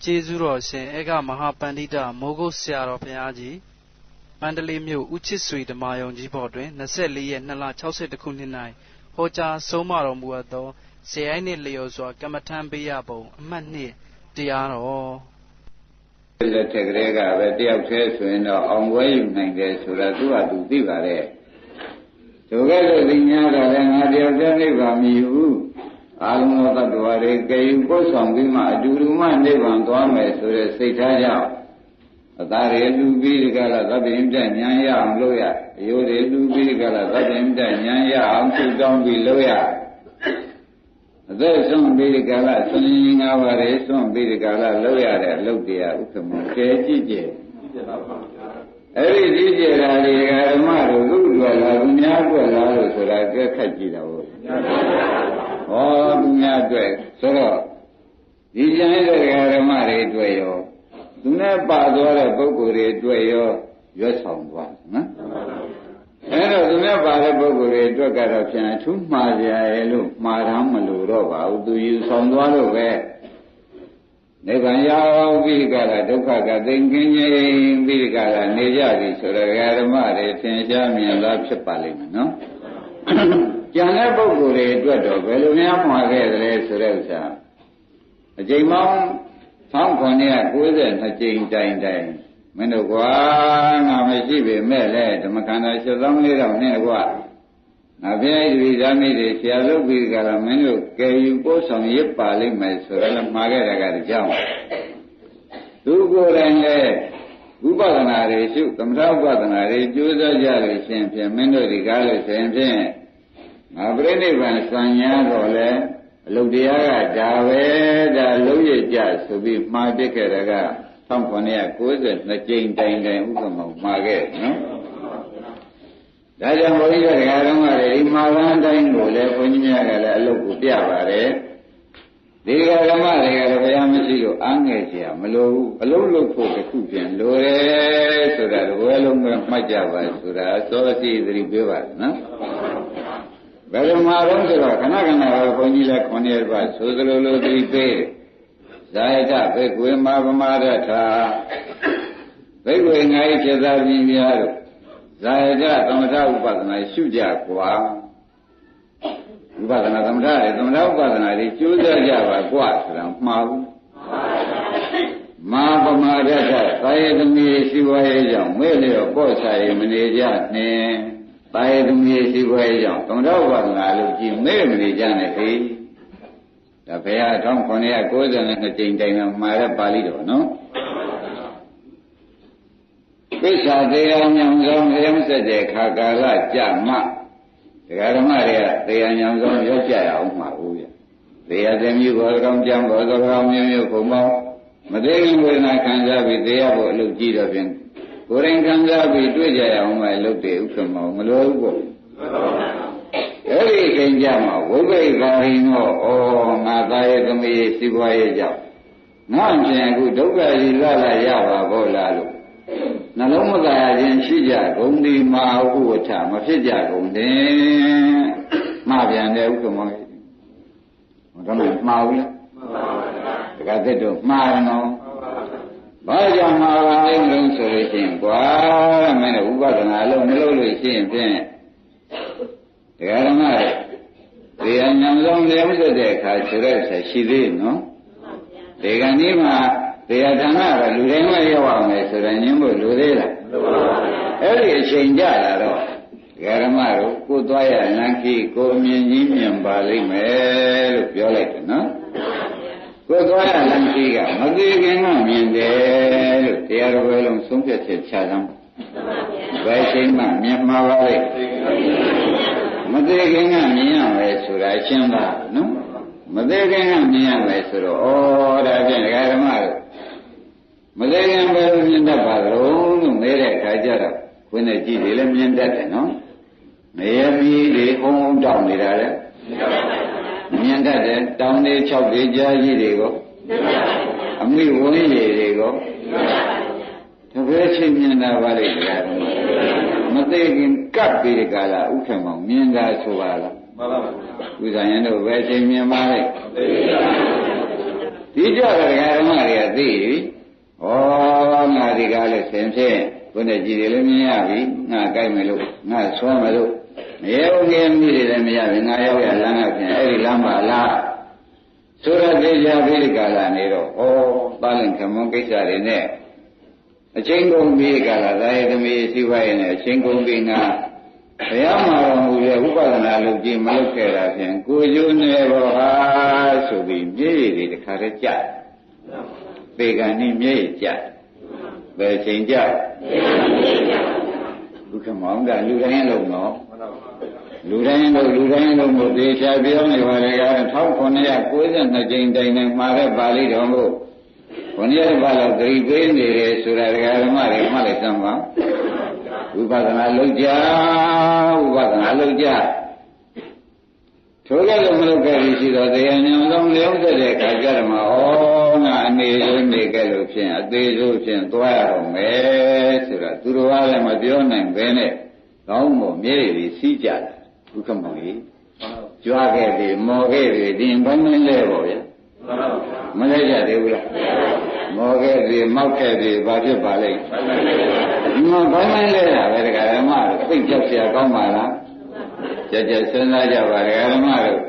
ကျေးဇူးတော်ရှင်ဧကမဟာပန္တိတမိုးကုတ်ဆရာတော်ဘုရားကြီးမန္တလေးမြို့ဦးချစ်ဆွေဓမ္မယုံကြီးဘော်တွင်24ရက်2လ62ခုနှစ်၌ဟောကြားဆုံးမတော်မူအပ်သောဇေယိုင်းနှင့်လျော်စွာကမ္မထံပေးရပုံအမှတ်2တရားတော်လက်ထက်ကလေးကပဲတယောက်တည်းဆိုရင်တော့အောင်ပွဲယူနိုင်တယ်ဆိုတာသူကသူသိပါတဲ့ဒုက္ခတို့သိများတော့လည်းငါတယောက်တည်းနိဗ္ဗာန်မယူဘူးအာလုံးသောတ attva တွေကယ်ယူပို့ဆောင်ပြီးမှအတူတူမှနိဗ္ဗာန်သွားမယ်ဆိုတဲ့စိတ်ထားကြောင့်အသာတွေလူပြီးဒီကလာသဗ္ဗညတဉာဏ်ရအောင်လုပ်ရအယိုးတွေလူပြီးဒီကလာသဗ္ဗညတဉာဏ်ရအောင်သူ့တောင်းပြီးလုပ်ရအသက်ဆုံးပြီးဒီကလာသင်္ရင်၅ပါးတွေဆုံးပြီးဒီကလာလုပ်ရတဲ့အလုပ်တရားဥက္ကမကဲကြည့်ကြအဲ့ဒီကြည့်ကြတာတွေကဓမ္မတို့လူ့တွေ့လာသူများတွေ့လာလို့ဆိုတာကဲခက်ကြည့်တာဟုတ်ဟောသူများတွေ့ဆိုတော့ဒီကျန်တဲ့ဓမ္မတွေတွေ့ရောသူနဲ့ပါသွားတဲ့ပုဂ္ဂိုလ်တွေတွေ့ရောရွတ်ဆောင်သွားနော်အဲ့တော့သူနဲ့ပါတဲ့ပုဂ္ဂိုလ်တွေအတွက်ကတော့ပြန်ထူးမှားကြရဲ့လို့မှားထားမလို့တော့ပါဘူးသူယူဆောင်သွားလို့ပဲနိဗ္ဗာန်ရောက်ပြီးကြတာဒုက္ခကသိင်ကင်းခြင်းပြီးကြတာနေကြပြီဆိုတော့ဓမ္မတွေသင်ရှားမြင်လာဖြစ်ပါလိမ့်မယ်နော်ကျန်တဲ့ပုဂ္ဂိုလ်တွေအတွက်တော့ဘယ်လိုများမှားခဲ့သလဲဆိုတဲ့ဥစ္စာအကျိန်ပေါင်း1992ကြိမ်တိုင်မင်းတို့ကွာငါမရှိပေမဲ့လဲဓမ္မခန္ဓာ7400နဲ့ကွာငါပြည့်ဒီဇာမိတွေဆရာလုပ်ပြီးကြတာမင်းတို့ကယ်ယူပို့ဆောင်ရပါလိမ့်မယ်ဆိုတော့မှားခဲ့တာကတကြောင်သူကိုယ်တိုင်လဲဥပဒနာတွေရှုသမထဥပဒနာတွေကျိုးစားကြလို့ရှင်ဖြင့်မင်းတို့ဒီကားလို့ဆိုရင်ဖြင့်ငါပြိဋိဘံစံညာတော့လဲအလုတ်တရားကဒါပဲဒါလုံးရကြဆိုပြီးမှားပြခဲ့တာက1992ကြိမ်တိုင်ဥက္ကမမှားခဲ့နော်ဒါကြောင့်ဘုန်းကြီးတို့ဓမ္မတွေဒီမှာလန်းတိုင်းကိုလည်းဘုန်းကြီးများကလည်းအလုတ်ကိုပြပါတယ်ဒီဓမ္မတွေကလည်းဘုရားမရှိလို့အားငယ်เสียမလိုဘူးအလုတ်လုပ်ဖို့တစ်ခုပြန်လိုတယ်ဆိုတာဘယ်လုံးမှမှတ်ကြပါဆိုတာစောစီသတိပေးပါနော်ဘယ်လိုမှာတော့ဆိုတော့ခဏခဏပဲဘုန်းကြီးလည်း9ရက်ပါဆိုသလိုလိုသတိပေးဇာယတဘေကွေမာပမာဒထာဘေကွေငါ၏ဖြစ်သာပြီးများတို့ဇာယတသမထဥပဒနာရှုကြကွာဥပဒနာသမထရဲ့သမထဥပဒနာတွေကျိုးစားကြပါကွာဆိုတာမှားဘူးမာပမာဒထသာယသမီးရှိဝါရဲ့ကြောင့်မဲ့လျော့ပေါ့ချရေမနေကြနဲ့သာယသမီးရှိဝါရဲ့ကြောင့်သမထဥပဒနာလို့ကြည်မဲ့မနေကြနဲ့ခေဒါဘုရား1992ကြိမ်တိုင်မှာတဲ့ပါဠိတော်နော်ပိဿာတရားညောင်ဆောင်ရမစတဲ့ခါကာလကြမှတရားဓမ္မတွေကတရားညောင်ဆောင်ရောက်ကြရအောင်မှာဦးရတရားသမီးဘောကောင်ကြံဘောကောင်မျိုးမျိုးခုံမောင်းမသိခင်ဝေဒနာခံစားပြီးတရားဖို့အလုပ်ကြည့်တော့ပြင်ကိုယ်ရင်ခံစားပြီးတွေ့ကြရအောင်မှလုပ်တယ်ဥက္ကမောမလိုဘူးပေါ့အဲ့ဒီအချိန်ကြမှာဝိဘိကာရိနောဩငါသားရဲ့သမီးရဲ့စီးပွားရေးကြောင့်ငါ့ပြန်အခုဒုက္ခကြီးလာလာရပါဘောလားလို့နှလုံးမသာခြင်းရှိကြကုန်ဒီမာဟုဝထမဖြစ်ကြကုန်တယ်မှားပြန်တယ်ဥက္ကမောကြီးဒါမှမှားဘူးလားမှန်ပါဘူးတခါသက်တော့မှားတယ်နော်ဘာကြောင့်မှားပါလဲလို့ဆိုလို့ရှိရင်ကွာမင်းတို့ဥပဒနာလုံးမလုပ်လို့ရှိရင်ဖြင့်တရားဓမ္မတွေတရားညံဆုံးလည်းမဆက်တဲ့အခါဆိုတဲ့ဆက်ရှိသေးနော်ဒီကနေ့မှာတရားဌာနကလူတိုင်းမရောက်အောင်လေဆိုတော့ညင်းဖို့လိုသေးလားအဲ့ဒီအချိန်ကြလာတော့တရားဓမ္မတို့ကိုသွားရလမ်းကြီးကိုမြင်ကြီးမြင်ပါလိမ့်မယ်လို့ပြောလိုက်တယ်နော်ကိုသွားရလမ်းကြီးကမသိခင်ကမြင်တယ်လို့တရားတော်ဘယ်လုံးဆုံးဖြတ်ချက်ချသမ်းဘယ်ချိန်မှမြင်မှာပါလိမ့်မသေးခင်ကမြင်ရမယ်ဆိုတာရှင်းပါနော်မသေးခင်ကမြင်ရမယ်ဆိုတော့ဩဒါဖြင့်ဓမ္မတို့မသေးခင်ပဲမြင်တတ်ပါလို့မေးတဲ့အခါကျတော့ခွင်းနဲ့ကြည့်တယ်လည်းမြင်တတ်တယ်နော်နေရမီးတွေအုံတောင်းနေတာလည်းမြင်တတ်တယ်တောင်းနေ6တွေကြားကြီးတွေကိုအမိဝင်းရည်တွေကိုတပည့်ချင်းမြင်တာပါလေတရားဓမ္မမသိခင်ကပ်ပြီးဒီကလာဥက္ကမောင်မြင်တာဆိုပါလားမှန်ပါပါဥဇာယံတို့ပဲချင်းမြင်ပါလေ ဒီကြတဲ့ဓမ္မတွေကသိပြီဩငါဒီကားလို့ဆင်ဖြင့်ဘုနဲ့ကြည်တယ်လည်းမြင်ရပြီငါကြိုက်မယ်လို့ငါဆွမ်းမယ်လို့မရေဘူးငယ်မိတယ်လည်းမရဘူးငါရောက်ရလမ်းကဖြင့်အဲ့ဒီလမ်းပါလားဆိုရသေးကြပြီဒီကာလနေတော့ဩသားလင်ခမွန်ကိစ္စတွေနဲ့အချင်းကုန်ပြီးကာလသာယသမီးစီဝိုင်းနဲ့အချင်းကုန်ပြီးငါဘုရားမှာတော်မူရဲ့ဥပဒနာလုပ်ကြည့်မလုပ်ခဲ့တာဖြင့်ကိုကျိုးနေဘောဟာဆိုပြီးမြေရည်တွေတခါတည်းကြတယ်ပေကံဤမြေရည်ကြတယ်ဘယ်ချိန်ကြဒုက္ခမောင်ကလူတိုင်းလုံးတော့လူတိုင်းလုံးကိုသေချာပြောနေပါလေက1992ကြိမ်တိုင်မှာတဲ့ပါဠိတော်ကိုဘုန်းကြီးဘာလို့ဂရိပေးနေတယ်ဆိုတာဓမ္မတွေမှလည်းသမ်းပါဝိပဿနာလုပ်ကြထိုးလည်းမလုပ်ခဲ့ပြီရှိတော့တရားဉာဏ်လုံးလျောင်းတဲ့အခါကျတော့မှဩငါအနေဆုံးနေခဲ့လို့ဖြင့်အသေးဆုံးဖြင့်သွားရတော့မယ်ဆိုတာသူတော်ကလည်းမပြောနိုင်ဘဲနဲ့ကောင်းမို့မြေကြီးစီးကြတယ်ဒုက္ခမောင်ကြီးကြွားခဲ့ပြီမော်ခဲ့ပြီဒီဘန်းမင်းလဲပေါ့ဗျာမလဲကြသေးဘူးလားမော်ခဲ့ပြီမောက်ခဲ့ပြီဘာဖြစ်ပါလိမ့်ဒီမှာဘန်းမင်းလဲတာပဲတရားဓမ္မတို့သိကြောက်เสียကောင်းပါလားကြကြစဉ်းစားကြပါတရားဓမ္မတို့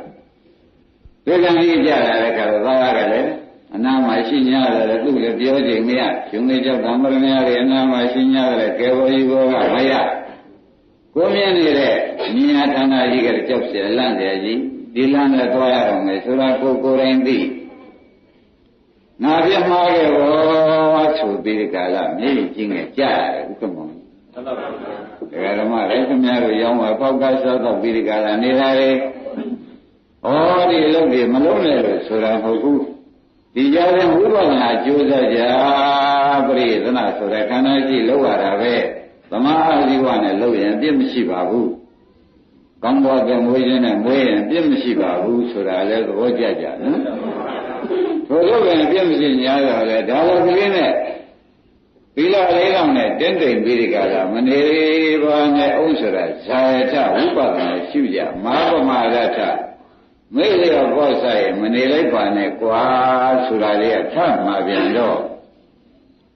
ဒီကံကြီးကြလာတဲ့ခါတော့သာရတယ်လေအနာမရှိ냐တယ်သူ့လည်းပြောချိန်မရဂျုံလေးကြောင့်ဓမ္မရမရအနာမရှိ냐တယ်ကဲဘောကြီးဘောကမရကိုမြင်နေတဲ့မြညာဌာနကြီးကကြောက်เสียလန့်เสียကြီးဒီလန့်နဲ့သွားရအောင်မယ်ဆိုတာကိုယ်တိုင်သိငါပြမှားခဲ့ဘောဆိုပြီးဒီကလာမြေကြီးငယ်ကြရတယ်ဥက္ကမောင်တရားဓမ္မလည်းခင်ဗျားတို့ရောင်းပါပေါက်ကစားတော့ပြီးဒီကလာနေတာလေဩဒီအလုပ်တွေမလုံးနဲ့လို့ဆိုတာမဟုတ်ဘူးဒီကြားတဲ့ဝိပဿနာကြိုးစားကြပရိသနာဆိုတဲ့ခန္ဓာရှိလောက်ရတာပဲသမာအာဇီဝနဲ့လောက်ရင်ပြည့်မရှိပါဘူးကောင်းသောကမွေးခြင်းနဲ့မွေးရင်ပြည့်မရှိပါဘူးဆိုတာလည်းသဘောကျကြနော်ထို့လို့ပဲပြည့်မရှိ냐တော့လေဒါလိုကလေးနဲ့သီလလေးလောက်နဲ့တင်းတိမ်ပြီးဒီကလာမနေပါနဲ့အုံးဆိုတာဇာယထဝိပဿနာရှုကြမာပမာရထမေ့လျော့ပေါ့ဆိုင်မနေလိုက်ပါနဲ့ကွာဆိုတာလေးကထမှာပြန်တော့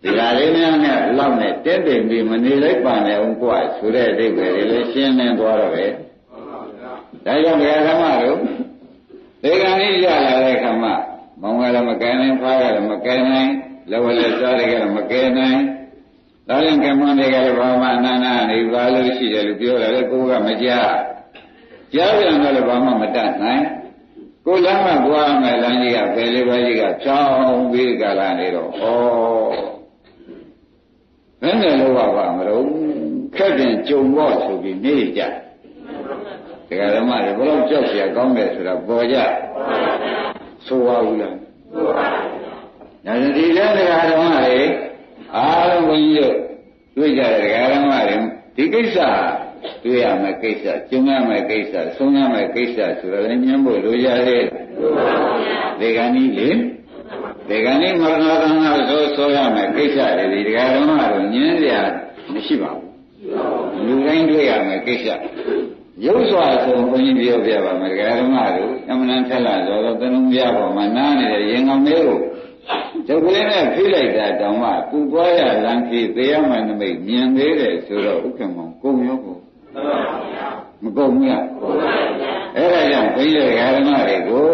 ဒီဟာလေးများနဲ့လောက်နဲ့တင်းတိမ်ပြီးမနေလိုက်ပါနဲ့အောင်ကွာဆိုတဲ့အဓိပ္ပာယ်လေးလည်းရှင်းလင်းသွားတော့ပဲဒါကြောင့်ဘုရားဓမ္မတို့ဒီကံကြီးရလာတဲ့ခါမှမောင်ကလည်းမကဲနိုင်ဖားကလည်းမကဲနိုင်လောကလည်းစားတွေကလည်းမကဲနိုင်ဒါရင်ကမ္မတွေကလည်းဘာမှအနန္တနေပါလို့ရှိတယ်လို့ပြောတယ်လေကိုကမကြားပြန်တော့လည်းဘာမှမတတ်နိုင်ကိုလမ်းမှာဘွားမယ်လမ်းကြီးကဘယ်လေးပါးကြီးကဖြောင်းပြီးကြလာနေတော့ဩဘယ်နဲ့လို့ပါမလို့ခက်တင်ကြုံတော့ဆိုပြီးနေကြတရားဓမ္မတွေဘလို့ကြောက်เสียကောင်းတယ်ဆိုတာပေါ်ကြဆိုပါဘူးလားဒါဒီလည်းတရားဓမ္မတွေအားလုံးဘုန်းကြီးတို့တွေ့ကြတဲ့တရားဓမ္မတွေဒီကိစ္စတွေ့ရမယ့်ကိစ္စကျုံရမယ့်ကိစ္စဆုံးရမယ့်ကိစ္စဆိုတော့လည်းညှင်းဖို့လိုကြတယ်ဒီကနေ့လေဒီကနေ့မရဏသံဃာဆိုရမယ့်ကိစ္စတွေဒီတရားဓမ္မတို့ညှင်းစရာမရှိပါဘူးလူတိုင်းတွေ့ရမယ့်ကိစ္စရုပ်စွာဆိုဘုန်းကြီးပြောပြပါမယ်တရားဓမ္မတို့အမှန်တန်ထက်လာတော့သံဃာပေါ်မှာနားနေတဲ့ရင်ကောင်လေးကိုကျုပ်ကလေးနဲ့ဖိလိုက်တာတောင်မှသူ့သွားရလမ်းကြီးသေရမှနမိတ်မြင်သေးတယ်ဆိုတော့ဥက္ကမောကုံရောကိုမကုန်ဘူးလားအဲ့ဒါကြောင့်ဘုန်းကြီးဓမ္မတွေကို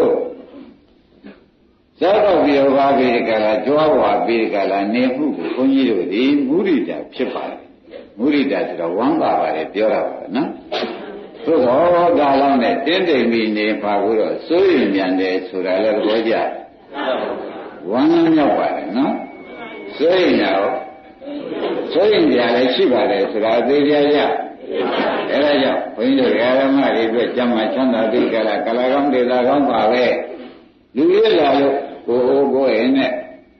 သောက်ပြီးတော့ပါပြီးကြလားကြွားဝါပြီးကြလားနေမှုကိုဘုန်းကြီးတို့ဒီမုရိဒာဖြစ်ပါတယ်မုရိဒာဆိုတော့ဝမ်းပါပါတယ်ပြောတာပါနော်သို့တော့ကာလနဲ့တင်းတိမ်ပြီးနေပါဘူးတော့စိုးရင်ပြန်တယ်ဆိုတာလည်းသဘောကျဝမ်းမြောက်ပါတယ်နော်စိုးရင်တော့စိုးရင်ကြလည်းရှိပါတယ်ဆိုတာသိကြရအဲဒါကြောင့်ဘုန်းကြီးတို့ဓမ္မတွေအတွက်ကျမ်းမာချမ်းသာပြီးကြလားကလာကောင်းဒေသာကောင်းပါပဲလူရလာလို့ကိုအိုးကိုရင်နဲ့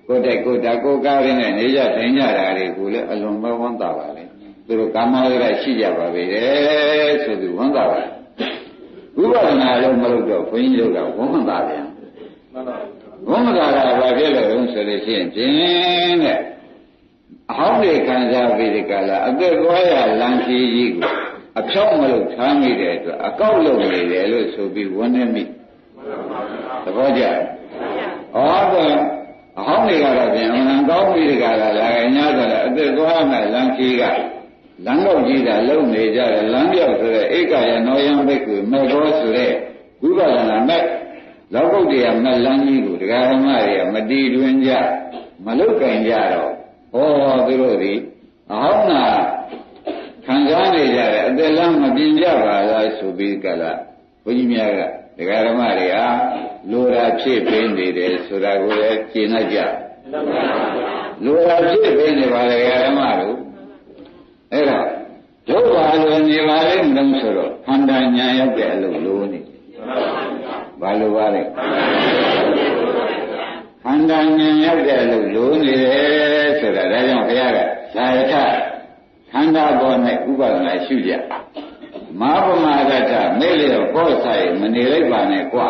ကိုတက်ကိုတာကိုကားရင်းနဲ့နေကြထိုင်ကြတာတွေကိုလည်းအလွန်ပဲဝမ်းသာပါလေသူတို့ကာမဝိရရှိကြပါပဲဆိုသူဝမ်းသာပါဝိပဿနာလုံးမလုပ်တော့ဘုန်းကြီးတို့ကဝမ်းသာပြန်ဝမ်းသာတာဘာဖြစ်လို့လဲဆိုလို့ရှိရင်ဖြင့်တဲ့အဟောင်းတွေခံစားပြီးဒီကလာအသက်သွားရလမ်းကြီးကြီးကိုအဖြောက်မလို့ထားမိတဲ့အတွက်အကောက်လုပ်နေတယ်လို့ဆိုပြီးဝန်းနေမိသဘောကျ တော့အဟောင်းတွေကတော့ပြန်အမှန်ကောင်းပြီးတကလာလာညဆိုတော့အသက်သွားမဲ့လမ်းကြီးကလမ်းတော့ကြီးတာလုံနေကြတယ်လမ်းပြောက်ဆိုတဲ့ဧကရနောယံဘိက္ခုမေဘောဆိုတဲ့ဝိပဿနာမဲ့လောကုတ္တရာမဲ့လမ်းကြီးကိုတရားဓမ္မတွေကမတီးတွင်ကြမလုတ်ကင်ကြတော့ဟောသူတို့ဒီအဟောင်းနာခံစားနေကြတယ်အသက်လမ်းမပြင်းကြပါလားဆိုပြီးကလာဘုန်းကြီးများကတရားဓမ္မတွေဟာလိုရာဖြစ်ပေးနေတယ်ဆိုတာကိုလည်းရှင်းလိုက်ကြလိုရာဖြစ်ပေးနေပါလေဓမ္မတို့အဲ့တော့ဒုက္ခလိုနေပါလိမ့်မလို့ဆိုတော့ခန္ဓာညာရောက်တဲ့အလုပ်လိုနေဘာလို့ပါလဲခန္ဓာညာရောက်တဲ့အလုပ်လိုနေတယ်ဆိုတာဒါကြောင့်ဘုရားကသာယထခန္ဓာပေါ်၌ဥပဒနာရှုကြမဟာပမာဒတမေ့လျော့ပေါ်ဆိုင်မနေလိုက်ပါနဲ့ကွာ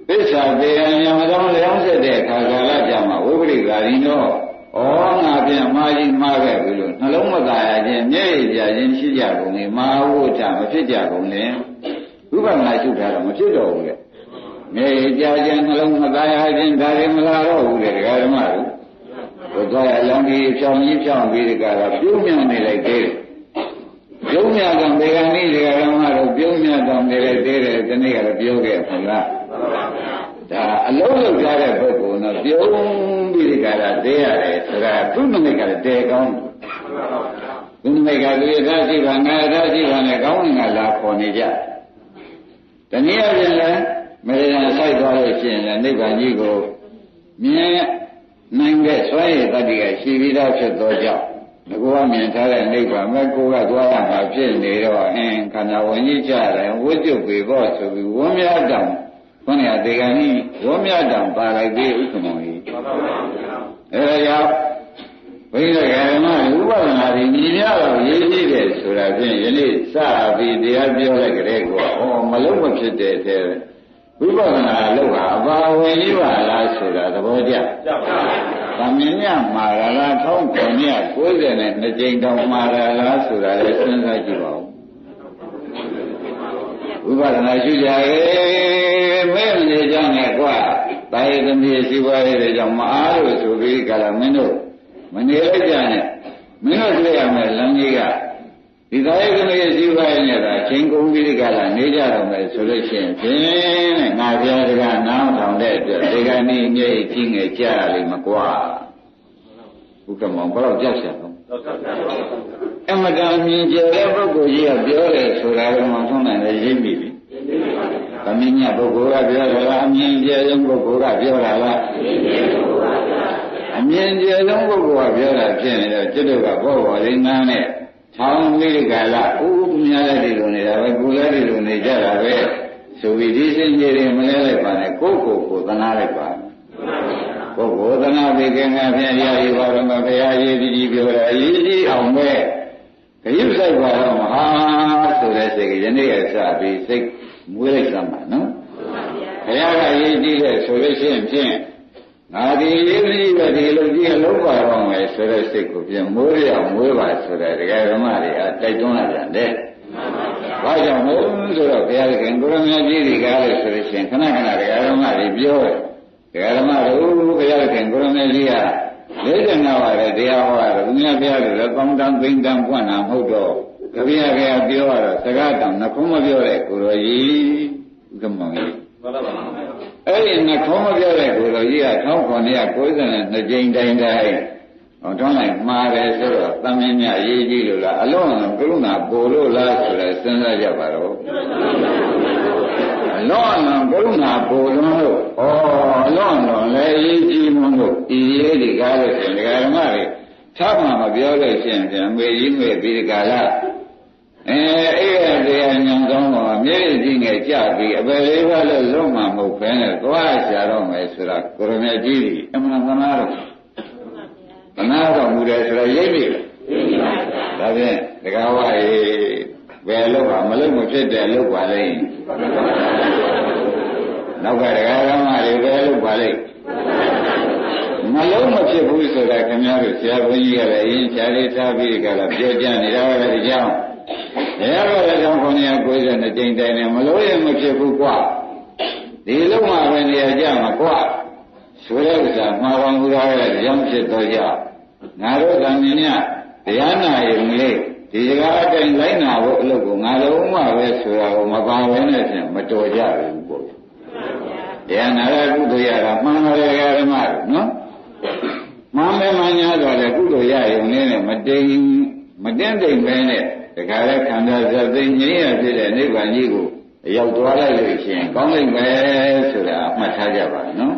သစ္စာတရားညာမတော်လျောင်းဆက်တဲ့ခါကာလကြာမှာဝိပရိကာရီတော့ဩငါပြန်မှားကြီးမှားခဲ့ပြီလို့နှလုံးမသားရခြင်းမျက်ရည်ပြခြင်းရှိကြကုန်လေမဟာဝိထမဖြစ်ကြကုန်လေဥပဒနာရှုတာတော့မဖြစ်တော့ဘူးလေမျက်ရည်ပြခြင်းနှလုံးမသားရခြင်းဒါတွေမလာတော့ဘူးလေဒကာဓမ္မတို့ဘုရားအလောင်းကြီးဖြောင်းကြီးဖြောင်းပြီးဒီကရာပြုံးမြောင်နေလိုက်သေးတယ်ပြုံးမြောင်တော့ဘေဂန်ကြီးဒကာဓမ္မတို့ပြုံးမြောင်တော့နေလိုက်သေးတယ်ဒီနေ့ကတော့ပြောခဲ့ပါလားဒါအလုံးလုံးကြတဲ့ပုဂ္ဂိုလ်တော့ပြုံးပြီးဒီကရာသေးရတယ်ဆိုတာသူ့နမိတ်ကလည်းတဲကောင်းသူ့နမိတ်ကလူရထားရှိပါငါရထားရှိပါနဲ့ကောင်းငါလာခေါ်နေကြတနည်းအားဖြင့်လည်းမေရန်ဆိုင်သွားလို့ရှိရင်လည်းနိဗ္ဗာန်ကြီးကိုမြင်နိုင်တဲ့စွမ်းရည်တတ္တိကရှိပြီးသားဖြစ်သောကြောင့်ငါကမြင်ထားတဲ့နိဗ္ဗာန်မဲ့ကိုကသွားရမှာဖြစ်နေတော့ခန္ဓာဝင်ကြီးကြတယ်ဝိကျုပ်ပေဖို့ဆိုပြီးဝန်းမြတ်တောင်ဘုရားဒေဂန်ကြီးဝန်းမြတ်တောင်ပါလိုက်ပြီးဥက္ကမောကြီးအဲဒါကြောင့်ဘိဓကဓမ္မဥပဒနာတွေညီများတော့ရေးကြည့်တယ်ဆိုတာဖြင့်ယနေ့စပြီးတရားပြောလိုက်ကြတဲ့ကောမလုံးမဖြစ်တဲ့တဲ့ဝိပဿနာလောက်ဟာအပါဝင်ကြီးပါလားဆိုတာသဘောကျ။သမင်းညမှာလား1992ကြိမ်တောင်မှာလားဆိုတာလည်းစဉ်းစားကြည့်ပါဦး။ဝိပဿနာရှုကြရဲ့မဲနေကြနဲ့ကွာ။တာယသမီးရှိပါရဲ့ကြောင့်မအားလို့ဆိုပြီးကြလားမင်းတို့မနေလိုက်ကြနဲ့မင်းတို့တွေ့ရမယ်လမ်းကြီးကဒီသာယသမီးရှိပါရဲ့နေတာချင်းကုန်ပြီးကြလားနေကြတော့မယ်ဆိုလို့ရှိရင်ဖြင့်ငါပြားတကနားထောင်တဲ့အတွက်ဒီကနေ့ညိတ်ကြီးငယ်ကြရလိမ့်မကွာဥက္ကမောဘယ်တော့ကြောက်ရအောင်အမတန်မြင်ကြတဲ့ပုဂ္ဂိုလ်ကြီးကပြောတယ်ဆိုတာကမှဆုံးနိုင်တယ်ရိပ်မိပြီသမင်းညပုဂ္ဂိုလ်ကပြောတာလားအမြင်ကြတဲ့ပုဂ္ဂိုလ်ကပြောတာလားအမြင်ကြတဲ့ပုဂ္ဂိုလ်ကပြောတာဖြစ်နေတော့ကျွတ်တို့ကဘောဘောလေးနားနဲ့ထောင်းမိဒီကလာဥပမာလည်းဒီလိုနေတာပဲကိုယ်လည်းဒီလိုနေကြတာပဲဆိုပြီးဒီစင်ကြီးတွေမလဲလိုက်ပါနဲ့ကိုယ့်ကိုယ်သနာလိုက်ပါကိုယ်ကိုယ်သနာပြီးခင်ဗျာဖြင့်ရာရီပါတော့မဘုရားရေးကြီးပြောတာအရေးကြီးအောင်ပဲခရုဆိုင်ပါတော့မဟာဆိုတဲ့စိတ်ကယနေ့အစပြီးစိတ်မွေးလိုက်သမှာနော်ဘုရားကရေးကြီးတဲ့ဆိုလို့ရှိရင်ဖြင့်ငါဒီရေးကြီးပဲဒီလိုကြီးအလုံးပါတော့မယ်ဆိုတဲ့စိတ်ကိုပြန်မွေးရအောင်မွေးပါဆိုတဲ့တရားဓမ္မတွေကတိုက်တွန်းလာပြန်တယ်ဘာကြောင့်မို့ဆိုတော့ဘုရားခင်ကိုရမကြီးတွေကလည်းဆိုလို့ရှိရင်ခဏခဏတရားဓမ္မတွေပြောတယ်တရားဓမ္မတို့ဘုရားခင်ကိုရမကြီးက45ပါးတဲ့တရားဟောတာဘုရားဘုရားတို့လည်းကောင်းတန်းသိမ့်တန်းပွင့်တာမဟုတ်တော့တပည့်ရကပြောရတော့စကားတောင်နှခုံးမပြောတဲ့ကိုရောကြီးဥက္ကမောကြီးအဲ့ဒီနှခုံးမပြောတဲ့ကိုရောကြီးက1992ကြိမ်တိုင်းတိုင်းဟောတွန်းလိုက်မှားတယ်ဆိုတော့သမင်းမြရေးကြည့်လို့လားအလုံးစုံကရုဏာပို့လို့လားဆိုတော့စဉ်းစားကြပါတော့အလုံးစုံကရုဏာပို့လို့အလုံးစုံလည်းရေးကြည့်မှုလို့ဒီရေးဒီကားလို့ရှင်ဒကာဓမ္မတွေထားမှမပြောလို့ရှင်ပြန်မေကြီးမေပြီးဒီကာလအဲ့ရတရားညံကောင်းတော့မျက်ရည်ကြီးငယ်ကြပြီးအပယ်လေးပါးလို့လုံးမှမဟုတ်ဘဲနဲ့သွားရှာတော့မယ်ဆိုတာကိုရမကြီးကြီးအမှန်သနာတော့သနာတော်မူတယ်ဆိုတော့ရိပ်ပြီဒါဖြင့်ဒကာဝရေဘယ်လို့ပါမလို့မဖြစ်တယ်လို့ပါလိမ့်နောက်ကဒကာဓမ္မတွေဘယ်လို့ပါလိမ့်မလုံးမဖြစ်ဘူးဆိုတာခင်ဗျားတို့ဆရာဘုန်းကြီးကလည်းအရင်ဖြာလေးထားပြီးကြလားပြောကြနေတာပဲဒီကြောင့်တရားတော်လည်း1992ကြိမ်တိုင်နဲ့မလို့ရင်မဖြစ်ဘူးကွာဒီလုံးမှပဲနေရာကြမှာကွာ ဆိုတဲ့ဥစ္စာမှားတော်မူတာရဲ့ကြောင့်ဖြစ်တော့ကြောင့်ငါတို့ကမြင်ရတရားနာရုံလေးဒီစကားအတိုင်းလိုက်နာဖို့အလုပ်ကိုငါလုံးဝပဲဆိုတာကိုမပါဘဲနဲ့ဖြင့်မတော်ကြဘူးပေါ့တရားနာရကုသိုလ်ရတာမှန်တယ်ဓမ္မနော်မှန်မယ်မှန်ညာတော့လေကုသိုလ်ရရုံလေးနဲ့မတိမ်ပဲနဲ့တခါလဲခန္ဓာဇတ်သိငြိမ်းရဖြစ်တဲ့နိဗ္ဗာန်ကြီးကိုရောက်သွားလိုက်လို့ရှိရင်ကောင်းလိုက်ပဲဆိုတာမှတ်ထားကြပါနော်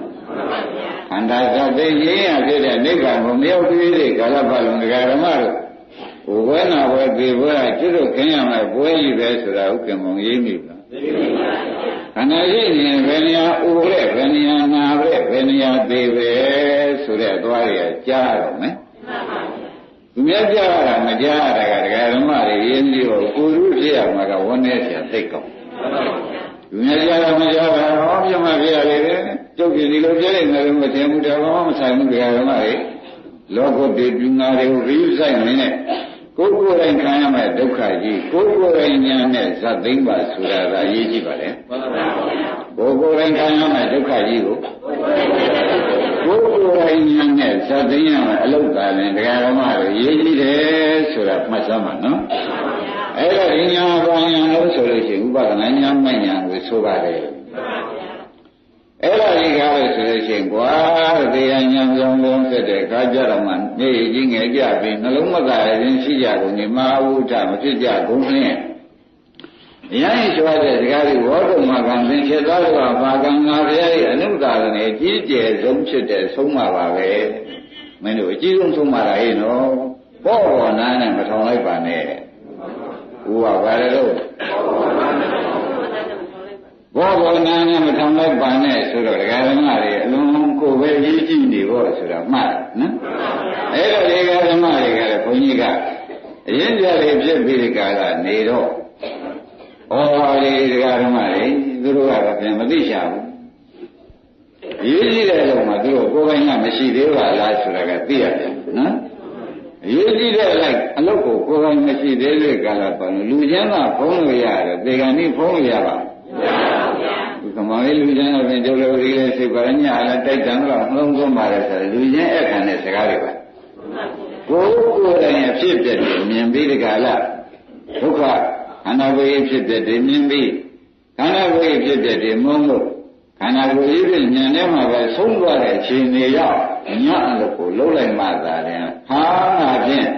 ခန္ဓာဇတ်သိငြိမ်းရဖြစ်တဲ့နိဗ္ဗာန်ကိုမရောက်သေးတဲ့ကာလပတ်လုံးတရားဓမ္မတို့ဝဲနာဝဲပြေဘွဲကျွတ်တို့ခင်ရမယ်ပွဲကြီးပဲဆိုတာဥက္ကမောင်ရေးမိပါခန္ဓာရှိရင်ဘယ်နေရာဥရဲဘယ်နေရာနာရဲဘယ်နေရာသေးပဲဆိုတဲ့သွားရကြားတော့မယ်သူများကြားရတာမကြားရတာကတရားဓမ္မတွေရင်းပြီးတော့ကိုယ်လူဖြစ်ရမှာကဝန်းနေเสียသိကောင်းသူများကြားတာမကြားတာဟောပြမပြရတယ်ကျုပ်ကြီးဒီလိုပြလိုက်နေလို့မထင်ဘူးတော့မဆိုင်ဘူးတရားဓမ္မတွေလောကုတ္တပြူနာတွေကိုဂရုစိုက်နေတဲ့ကိုယ်ကိုယ်တိုင်ခံရမယ့်ဒုက္ခကြီးကိုယ်ကိုယ်တိုင်ဉာဏ်နဲ့ဇတ်သိမ့်ပါဆိုတာကအရေးကြီးပါလေကိုယ်ကိုယ်တိုင်ခံရမယ့်ဒုက္ခကြီးကိုကိုယ်ကိုယ်တိုင်ဉာဏ်နဲ့ဇတ်သိမ့်ရမယ့်အလုပ်သာလည်းတရားဓမ္မတွေရေးကြည့်တယ်ဆိုတာမှတ်စမ်းပါနော်အဲ့ဒါဉာဏ်ဘာဉာဏ်လို့ဆိုလို့ရှိရင်ဥပဒနာဉာဏ်မဉာဏ်ကိုဆိုပါတယ်အဲ့ဒါကြီးကားလို့ဆိုလို့ရှိရင်ကွာတရားဉာဏ်ဆောင်လုံးဖြစ်တဲ့ခါကြတော့မှနေကြီးငယ်ကြပြီးနှလုံးမသားရင်ရှိကြကုန်ဒီမဟာဝုဒ္ဓမဖြစ်ကြကုန်နဲ့ရိုင်းရွှဲတဲ့တရားတွေဝေါတုမကံသင်္ချေသားတို့ကဘာကံငါဘုရားရဲ့အနုသာရနဲ့ကြီးကျယ်ဆုံးဖြစ်တဲ့ဆုံးမပါပဲမင်းတို့အကြီးဆုံးဆုံးမတာဟဲ့နော်ပေါ်နာနဲ့မထောင်လိုက်ပါနဲ့ဥပပါရတော့ဘောနာနဲ့မထောင်လိုက်ပါနဲ့ဆိုတော့ဒကာဓမ္မတွေအလုံးကိုပဲရေးကြည့်နေဖို့ဆိုတာမှတ်နော်အဲ့တော့ဒကာဓမ္မတွေကလည်းဘုန်းကြီးကအရင်ကြတွေဖြစ်ပြီးဒီကလာနေတော့ဩဒီဒကာဓမ္မတွေသူတို့ကတော့ပြန်မသိချဘူးရေးကြည့်တဲ့လုံးမှာသူတို့ကိုယ်ပိုင်ကမရှိသေးပါလားဆိုတာကသိရတယ်နော်ရေးကြည့်တဲ့အလိုက်အလုပ်ကိုကိုယ်ပိုင်မရှိသေးတဲ့ကာလပတ်လို့လူချမ်းသာဖုံးလို့ရတယ်သေကံကြီးဖုံးလို့ရပါကမောင်လေးလူချင်းအပြင်ကျုပ်တို့ဒီလေးစိတ်ပါညလည်းတိုက်တံတော့နှလုံးသွင်းပါတယ်ဆိုလူချင်းအခါနဲ့စကားတွေပါကိုယ်တိုင်အဖြစ်ပြတယ်မြင်ပြီးဒီကလာဒုက္ခခန္ဓာကိုယ်ဖြစ်တဲ့မြင်ပြီးခန္ဓာကိုယ်ဖြစ်တဲ့မုန်းလို့ခန္ဓာကိုယ်ရဲ့ဉာဏ်ထဲမှာပဲဆုံးသွားတဲ့ခြေနေရောက်ညအလုပ်ကိုလုံးလိုက်မှသာတယ်ဟာငါဖြင့်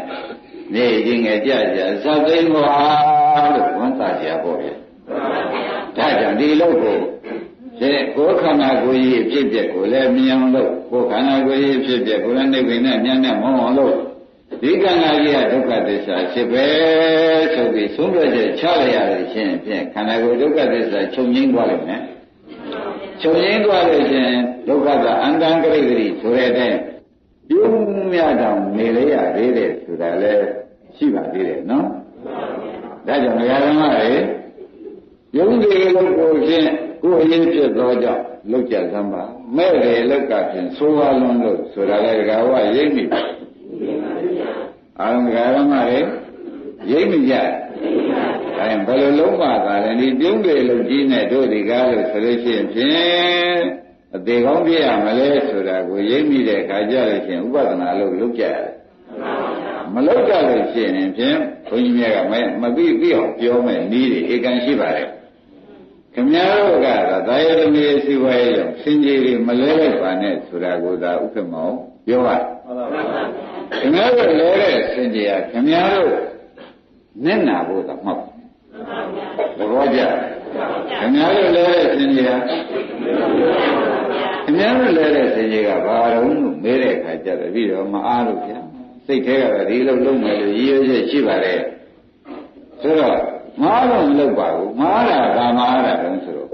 နေခြင်းငယ်ကြကြဇတ်သိမ်းပါလို့ဝန်သားကြပေါ့ဗျာဒါကြောင့်ဒီလုပ်ကိုကိုယ်ခန္ဓာကိုယ်ကြီးဖြစ်တဲ့ကိုလည်းမြင်အောင်လို့ကိုယ်ခန္ဓာကိုယ်ကြီးဖြစ်တဲ့ကိုလည်းနိဗ္ဗာန်နဲ့ဉာဏ်နဲ့မောင်းအောင်လို့ဒီခန္ဓာကြီးကဒုက္ခသစ္စာဖြစ်ပဲဆိုပြီးသုံးပြချက်ချလိုက်ရလို့ရှိရင်ဖြင့်ခန္ဓာကိုယ်ဒုက္ခသစ္စာချုပ်ငြိမ်းသွားလိမ့်မယ်ချုပ်ငြိမ်းသွားလို့ရှိရင်ဒုက္ခကအန္တန်ကရိတိဆိုတဲ့အတိုင်းပြုံးမြတောင်နေရသေးတယ်ဆိုတာလည်းရှိပါသေးတယ်နော်ဒါကြောင့်ဓမ္မတွေယုံကြည်လို့ကိုဖြင့်ကိုယ်ရင်းဖြစ်သောကြောင့်လောက်ကြသမ်းပါမဲ့တယ်လောက်ကဖြင့်ဆိုးဝါးလွန်းလို့ဆိုတာလေဒကာဝရိပ်မိပါအာရုံဒကာဓမ္မတွေရိပ်မိကြအဲဘယ်လိုလုံးပါတာလဲဒီပြုံးတယ်လို့ကြီးနဲ့တို့ဒီကားလို့ဆိုလို့ရှိရင်ဖြင့်အသေးကောင်းပြရမလဲဆိုတာကိုရိပ်မိတဲ့အခါကျလို့ရှိရင်ဥပဒနာလို့လုပ်ကြရတယ်မလုပ်ကြလို့ရှိရင်ဖြင့်ဘုန်းကြီးများကမပြီးအောင်ပြောမယ်နည်းတွေဧကန်ရှိပါတယ်ခင်ဗျားတို့ကတော့သာယသမီးစီဝါရေးကြောင့်စင်ကြီးတွေမလဲလိုက်ပါနဲ့ဆိုတာကိုသာဥက္ကမောပြောပါခင်ဗျားတို့လဲတဲ့စင်ကြီးကခင်ဗျားတို့နဲ့နာဖို့သာမှတ်သဘောကျခင်ဗျားတို့လဲတဲ့စင်ကြီးကခင်ဗျားတို့လဲတဲ့စင်ကြီးကဘာတော့လို့မေးတဲ့အခါကျတော့ပြီးတော့မအားလို့ဗျာစိတ်ထဲကတော့ဒီလိုလုံးမယ်လို့ရည်ရွယ်ချက်ရှိပါတယ်ဆိုတော့မားတော့မလုပ်ပါဘူးမားတာကမားတာတုံးဆိုတော့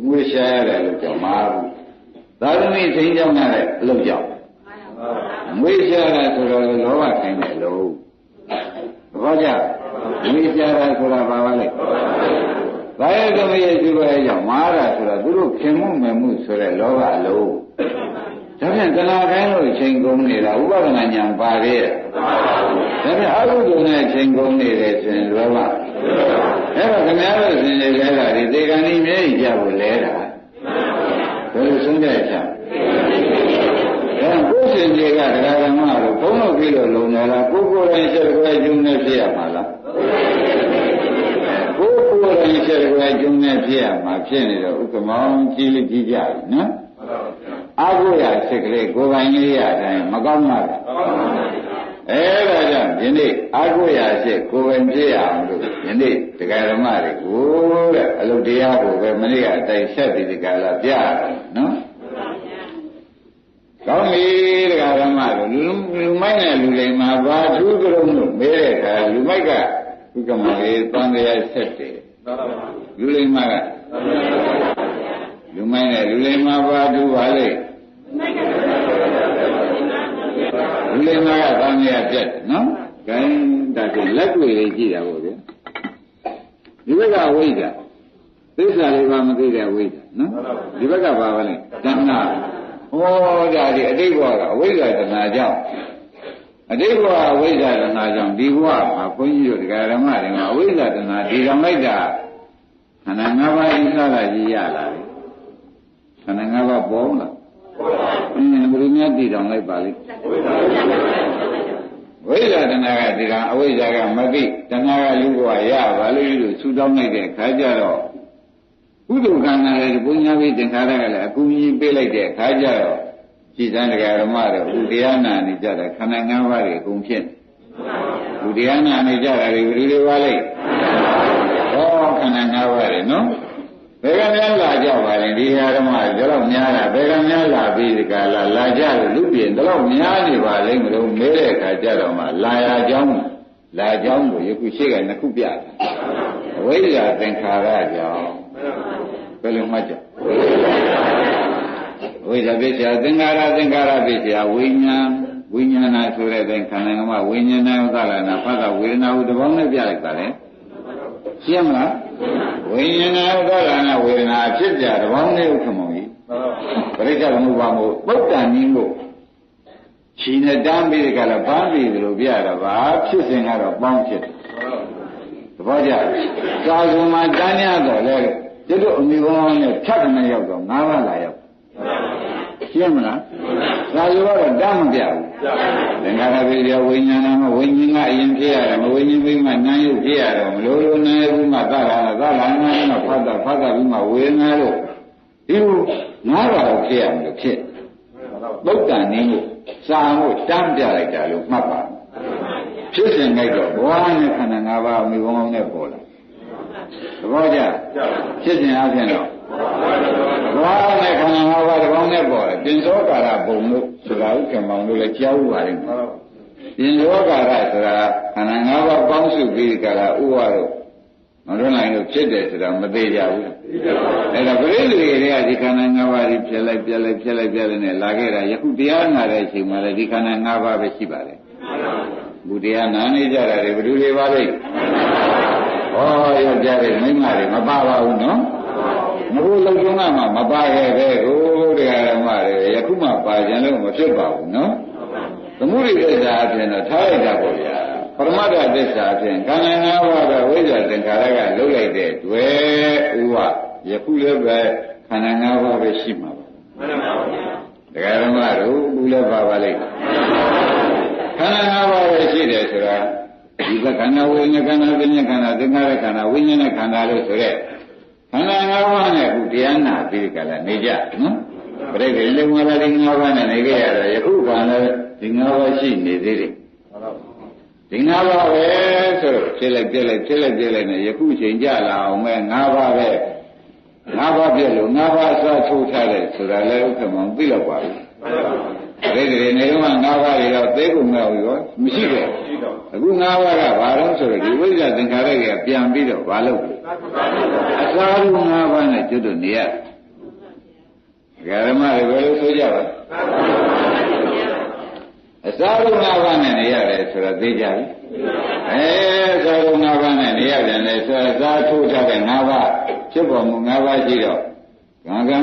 ငွေရှာရတယ်လို့ကြောင့်မားဘူးသာသမီသိကြောင်းရတဲ့အလုပ်ကြောင့်ငွေရှာရဆိုတော့လောဘခိုင်းတယ်လို့ဘာကြငွေရှာရဆိုတာဘာပါလဲဘာရဲ့သမီးရဲ့ဒီဘက်ကြောင့်မားတာဆိုတော့သူတို့ခင်မှုမယ်မှုဆိုတဲ့လောဘအလုံးဒါဖြင့်တဏှာခိုင်းလို့ချိန်ကုန်နေတာဥပဒနာညာပါရဲ့ဒါဖြင့်အကုသိုလ်နဲ့ချိန်ကုန်နေတယ်ဆိုရင်လောဘအဲ့တော့ခင်ဗျားတို့ရှင်နေလဲတာဒီသေကံဤမြဲကြဖို့လဲတာဘယ်လိုဆုံးဖြတ်ချက် ရှင်ကြီးကတရားဓမ္မတို့ဘုံလို့ပြီးလို့လုံနေလားကိုယ်တိုင်းဆက်ကြွယ်ကျုံနေဖြစ်ရမှာလားကိုယ်တိုင်းဆက်ကြွယ်ကျုံနေဖြစ်ရမှာဖြစ်နေတော့ဥက္ကမောင်ကြီးလေးကြီးကြပြီနော်အာဟုရစိတ်ကလေးကိုယ်ပိုင်လေးရတိုင်းမကောင်းပါဘူးအဲ့ဒါကြောင့်ယနေ့အာဟုရစိတ်ကိုယ်ပိုင်ဖြစ်ရအောင်လို့ယနေ့တရားဓမ္မတွေကိုတဲ့အလုပ်တရားကိုပဲမနေ့ကအတိုင်းဆက်ပြီးဒီကလာပြရတယ်နော်ကောင်းပြီတရားဓမ္မတို့လူမိုက်နဲ့လူလိမ္မာဘာထူးကြုံလို့မဲတဲ့အခါလူမိုက်ကဥက္ကမောင်လေးတန်တရားဆက်တယ်လူလိမ္မာကလူမိုက်နဲ့လူလိမ္မာဘာထူးပါလေလူလိမ္မာကတန်တရားပြတ်နော်ဂိုင်းဒါကလက်တွေ့လေးကြည့်တာပေါ့ဗျာဒီဘက်ကဝိဇ္ဇာသစ္စာလေးပါမသိတဲ့ဝိဇ္ဇာနော်ဒီဘက်ကဘာပါလဲတဏှာဟောဒါဒီအတိတ်ဘဝကအဝိဇ္ဇာတဏှာကြောင့်အတိတ်ဘဝအဝိဇ္ဇာတဏှာကြောင့်ဒီဘဝမှာဘုန်းကြီးတို့တရားဓမ္မတွေမှာအဝိဇ္ဇာတဏှာဒီတော်လိုက်တာခန္ဓာ၅ပါးဤသလာကြီးရလာတယ်ခန္ဓာ၅ပါးပေါ်လားဘယ်လိုများဒီတော်လိုက်ပါလိမ့်ဝိဇ္ဇာတဏှာကဒီတော်အဝိဇ္ဇာကမသိတဏှာကလူဘဝရပါလို့လို့ဆူတောင်းလိုက်တဲ့ခါကျတော့ကုသိုလ်ကံလည်းဘုညာပြီးသင်္ခါရကလည်းအကူကြီးပေးလိုက်တဲ့အခါကျတော့ကြည်စံတရားဓမ္မတို့ဘုရားနာနေကြတဲ့ခန္ဓာ၅ပါးတွေအကုန်ဖြစ်ဘုရားနာနေကြတာတွေဘယ်လိုပါလဲဟောခန္ဓာ၅ပါးတွေနော်ဘယ်ကများလာကြပါလဲဒီဟာဓမ္မတွေတော့များတာဘယ်ကများလာပြီးဒီကလာကြလို့လူပြင်တော့များနေပါလိမ့်မလို့မဲတဲ့အခါကျတော့မှလာရကြောင်းကိုယခုရှိကနှစ်ခုပြတယ်အဝိဇ္ဇာသင်္ခါရကြောင့်ဘယ်လိုမှကြဝိဇ္ဇာပိစ္ဆာသင်္ခါရပိစ္ဆာဝိညာဏဆိုတဲ့သင်္ခါရကမှဝိညာဏဥဒ္ဒလနာဖတ်တာဝေဒနာဟုတပေါင်းနဲ့ပြလိုက်ပါလေရှင်းမလားဝိညာဏဥဒ္ဒလနာဝေဒနာဖြစ်ကြတပေါင်းနဲ့ဥက္ကမောကြီးပရိစ္ဆေသမုပ္ပါမို့ပုတ္တန်ကြီးကိုခြေနဲ့တန်းပြီးကြလားပန်းပြီးလို့ပြရတာပါဖြစ်စဉ်ကတော့ပေါင်းဖြစ်တယ်သဘောကျသာဇုံမှာတန်းရတော့လေဒီလိုအမိဘောင်းနဲ့ဖြတ်ကနေရောက်တော့၅ပါးလာရောက်ရှင်းမလားသာဇုံကတော့တန်းမပြဘူးသင်္ခါရပိစ္ဆာဝိညာဏမှာဝိညာဉ်ကအရင်ဖြစ်ရတယ်မဝိညာဉ်ပြီးမှနာယုတ်ဖြစ်ရတော့မလို့လို့နာယုတ်မှသလာနာမှာဖတ်တာပြီးမှဝေဒနာလို့ဒီလို၅ပါးဖြစ်ရမလို့ဖြစ်ပုတ္တန်နည်းကိုစာမှုတန်းပြလိုက်တာလို့မှတ်ပါဖြစ်စဉ်လိုက်တော့ဘဝနဲ့ခန္ဓာ၅ပါးအမိဘောင်းနဲ့ပေါ်လာသဘောကျဖြစ်စဉ်အပြင်တော့ဘဝနဲ့ခန္ဓာ၅ပါးတစ်ပေါင်းနဲ့ပေါ်တယ်ပြင်သောကာရဘုံလို့ဆိုတာဥက္ကမောင်တို့လည်းကြားဥပါလိမ့်မယ်ပြင်သောကာရဆိုတာခန္ဓာ၅ပါးပေါင်းစုပြီးကာရဥပါတို့မလွန်နိုင်လို့ဖြစ်တယ်ဆိုတာမသေးကြဘူးအဲ့ဒါပရိသေတွေကဒီခန္ဓာ၅ပါးကြီးဖြစ်လိုက်နဲ့လာခဲ့တာယခုတရားနာတဲ့အချိန်မှာလည်းဒီခန္ဓာ၅ပါးပဲရှိပါတယ်ဘုရားနာနေကြတာတွေဘယ်သူတွေပါလိမ့်ဟောယောက်ျားတွေမိန်းမတွေမပါပါဘူးနော်ငါတို့လုံချုံကမှမပါခဲ့ပဲကိုတရားဓမ္မတွေယခုမှပါကြလို့မဖြစ်ပါဘူးနော်သမုဒိသစ္စာအပြင်တော့ထားလိုက်တာပေါ့ဗျာပရမတ္ထသစ္စာအပြင်ခန္ဓာ၅ပါးကဝိဇ္ဇာသင်္ခါရကလုံးလိုက်တဲ့တွေ့ဥဝယခုလည်းပဲခန္ဓာ၅ပါးပဲရှိမှာပါမှန်ပါဗျာတရားဓမ္မတို့ဘူးလည်းပါပါလိမ့်ခန္ဓာ၅ပါးပဲရှိတယ်ဆိုတာဒီကခန္ဓာဝိညာဉ်ခန္ဓာပညာခန္ဓာသင်္ခါရခန္ဓာဝိညာဉ်ခန္ဓာလို့ဆိုတဲ့ခန္ဓာ၅ပါးနဲ့ဘုရားနာပြီးကြလားနေကြနော်ပြိဋိလေဝါဒဒီ၅ပါးနဲ့နေကြရတယ်ယခုကလည်းဒီ၅ပါးရှိနေသေးတယ်ဒီ၅ပါးပဲဆိုဖြစ်လိုက်နဲ့ယခုချိန်ကြလာအောင်မဲ့၅ပါးပဲ၅ပါးပြည့်လို့၅ပါးအစားထုတ်ထားတယ်ဆိုတာလည်းဥက္ကမောင်သိတော့ပါဘူးဒါတွေနေတော့၅ပါးတွေတော့သိကုန်မလို့ရောမရှိတော့အခု၅ပါးကဘာလို့ဆိုတော့ဒီဝိဇ္ဇာသင်္ခါရကပြန်ပြီးတော့ဘာလို့အစားလူ၅ပါးနဲ့ကျွတ်နေရဓမ္မတွေဘယ်လိုဆိုကြပါအစားလူ၅ပါးနဲ့နေရတယ်ဆိုတော့သိကြပြီအစားလူ၅ပါးနဲ့နေရတယ်လေဆိုတော့အစားထုတ်ထားတဲ့၅ပါးဖြစ်ပေါ်မှု၅ပါးရှိတော့ကံ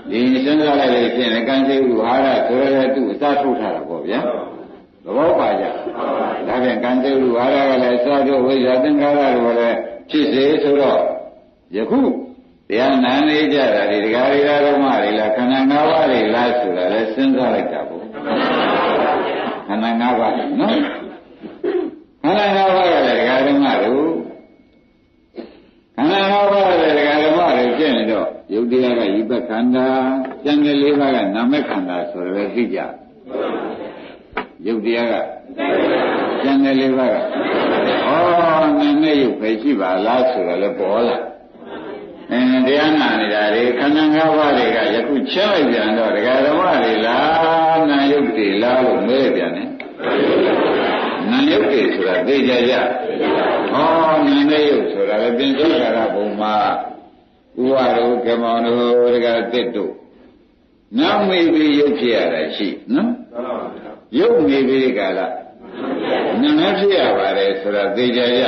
ဒီစဉ်းစားလိုက်လို့ရှိရင်ကံစိတ်ဥဟာရဆိုရတဲ့သူအစားထုတ်ထားတာပေါ့ဗျာသဘောပါကြဒါပြန်ကံစိတ်ဥဟာရကလည်းအစားထုတ်ဝိဇ္ဇာသင်္ခါရတို့လည်းဖြစ်စေဆိုတော့ယခုတရားနာနေကြတာဒီဒကာဓမ္မတွေလားခန္ဓာ၅ပါးတွေလားဆိုတာလည်းစဉ်းစားလိုက်တာပေါ့ န္ဓာ၅ပါးနော်ခန္ဓာ၅ပါးကလည်းဒကာဓမ္မတို့ခန္ဓာ၅ပါးကလည်းဒကာဓမ္မတွေဖြစ်နေတော့ယုတ်တရားကယိပခန္ဓာကျန်တဲ့၄ပါးကနာမခန္ဓာဆိုရယ်သိကြယုတ်တရားကကျန်တဲ့၄ပါးကနာနဲ့ယုတ်ပဲရှိပါလားဆိုတော့လည်းပေါ်လာတရားနာနေတာလေခန္ဓာ၅ပါးတွေကယခုချဲ့လိုက်ပြန်တော့ဒကာဓမ္မတွေလားနာယုတ်တွေလားလို့မေးပြန်တယ်နာယုတ်တွေဆိုတာသိကြကြနာနဲ့ယုတ်ဆိုတာလည်းပြင်သောကာရဘုံမှာဥဝရောကမောင်တို့ဒကာတစ်တို့နာမေပြီးယုတ်ဖြစ်ရတာရှိနော်ယုတ်နေပြီးကာလနာနဲ့ဖြစ်ရပါတယ်ဆိုတာသိကြကြ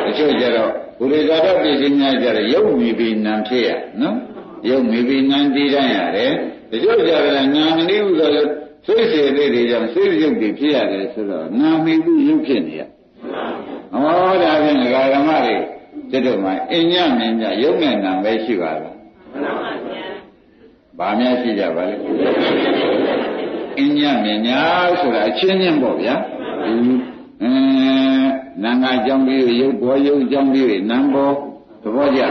တချို့ကြတော့ဘုရားဇာတပစ္စည်းများကြတယ်ရုပ်မီပြီးနာဖြစ်ရနော်ရုပ်မီပြီးနာတည်တတ်ရတယ်တချို့ကြတယ်နာမနေဘူးဆိုတော့စိတ်စေသေးတွေကြောင့်စိတ်ရုပ်တွေဖြစ်ရတယ်ဆိုတော့နာမီပြီးရုပ်ဖြစ်နေရဒါဖြင့်ဓမ္မတွေစိတ်တို့မှာအညမင်းညရုပ်နဲ့နာပဲရှိပါလားဘာများရှိကြပါလဲအညမင်းညဆိုတာအချင်းချင်းပေါ့ဗျာနာငါကြောင့်ပြီးရုပ်ပေါ်ရုပ်ကြောင့်ပြီးနံပေါ်သဘောကျ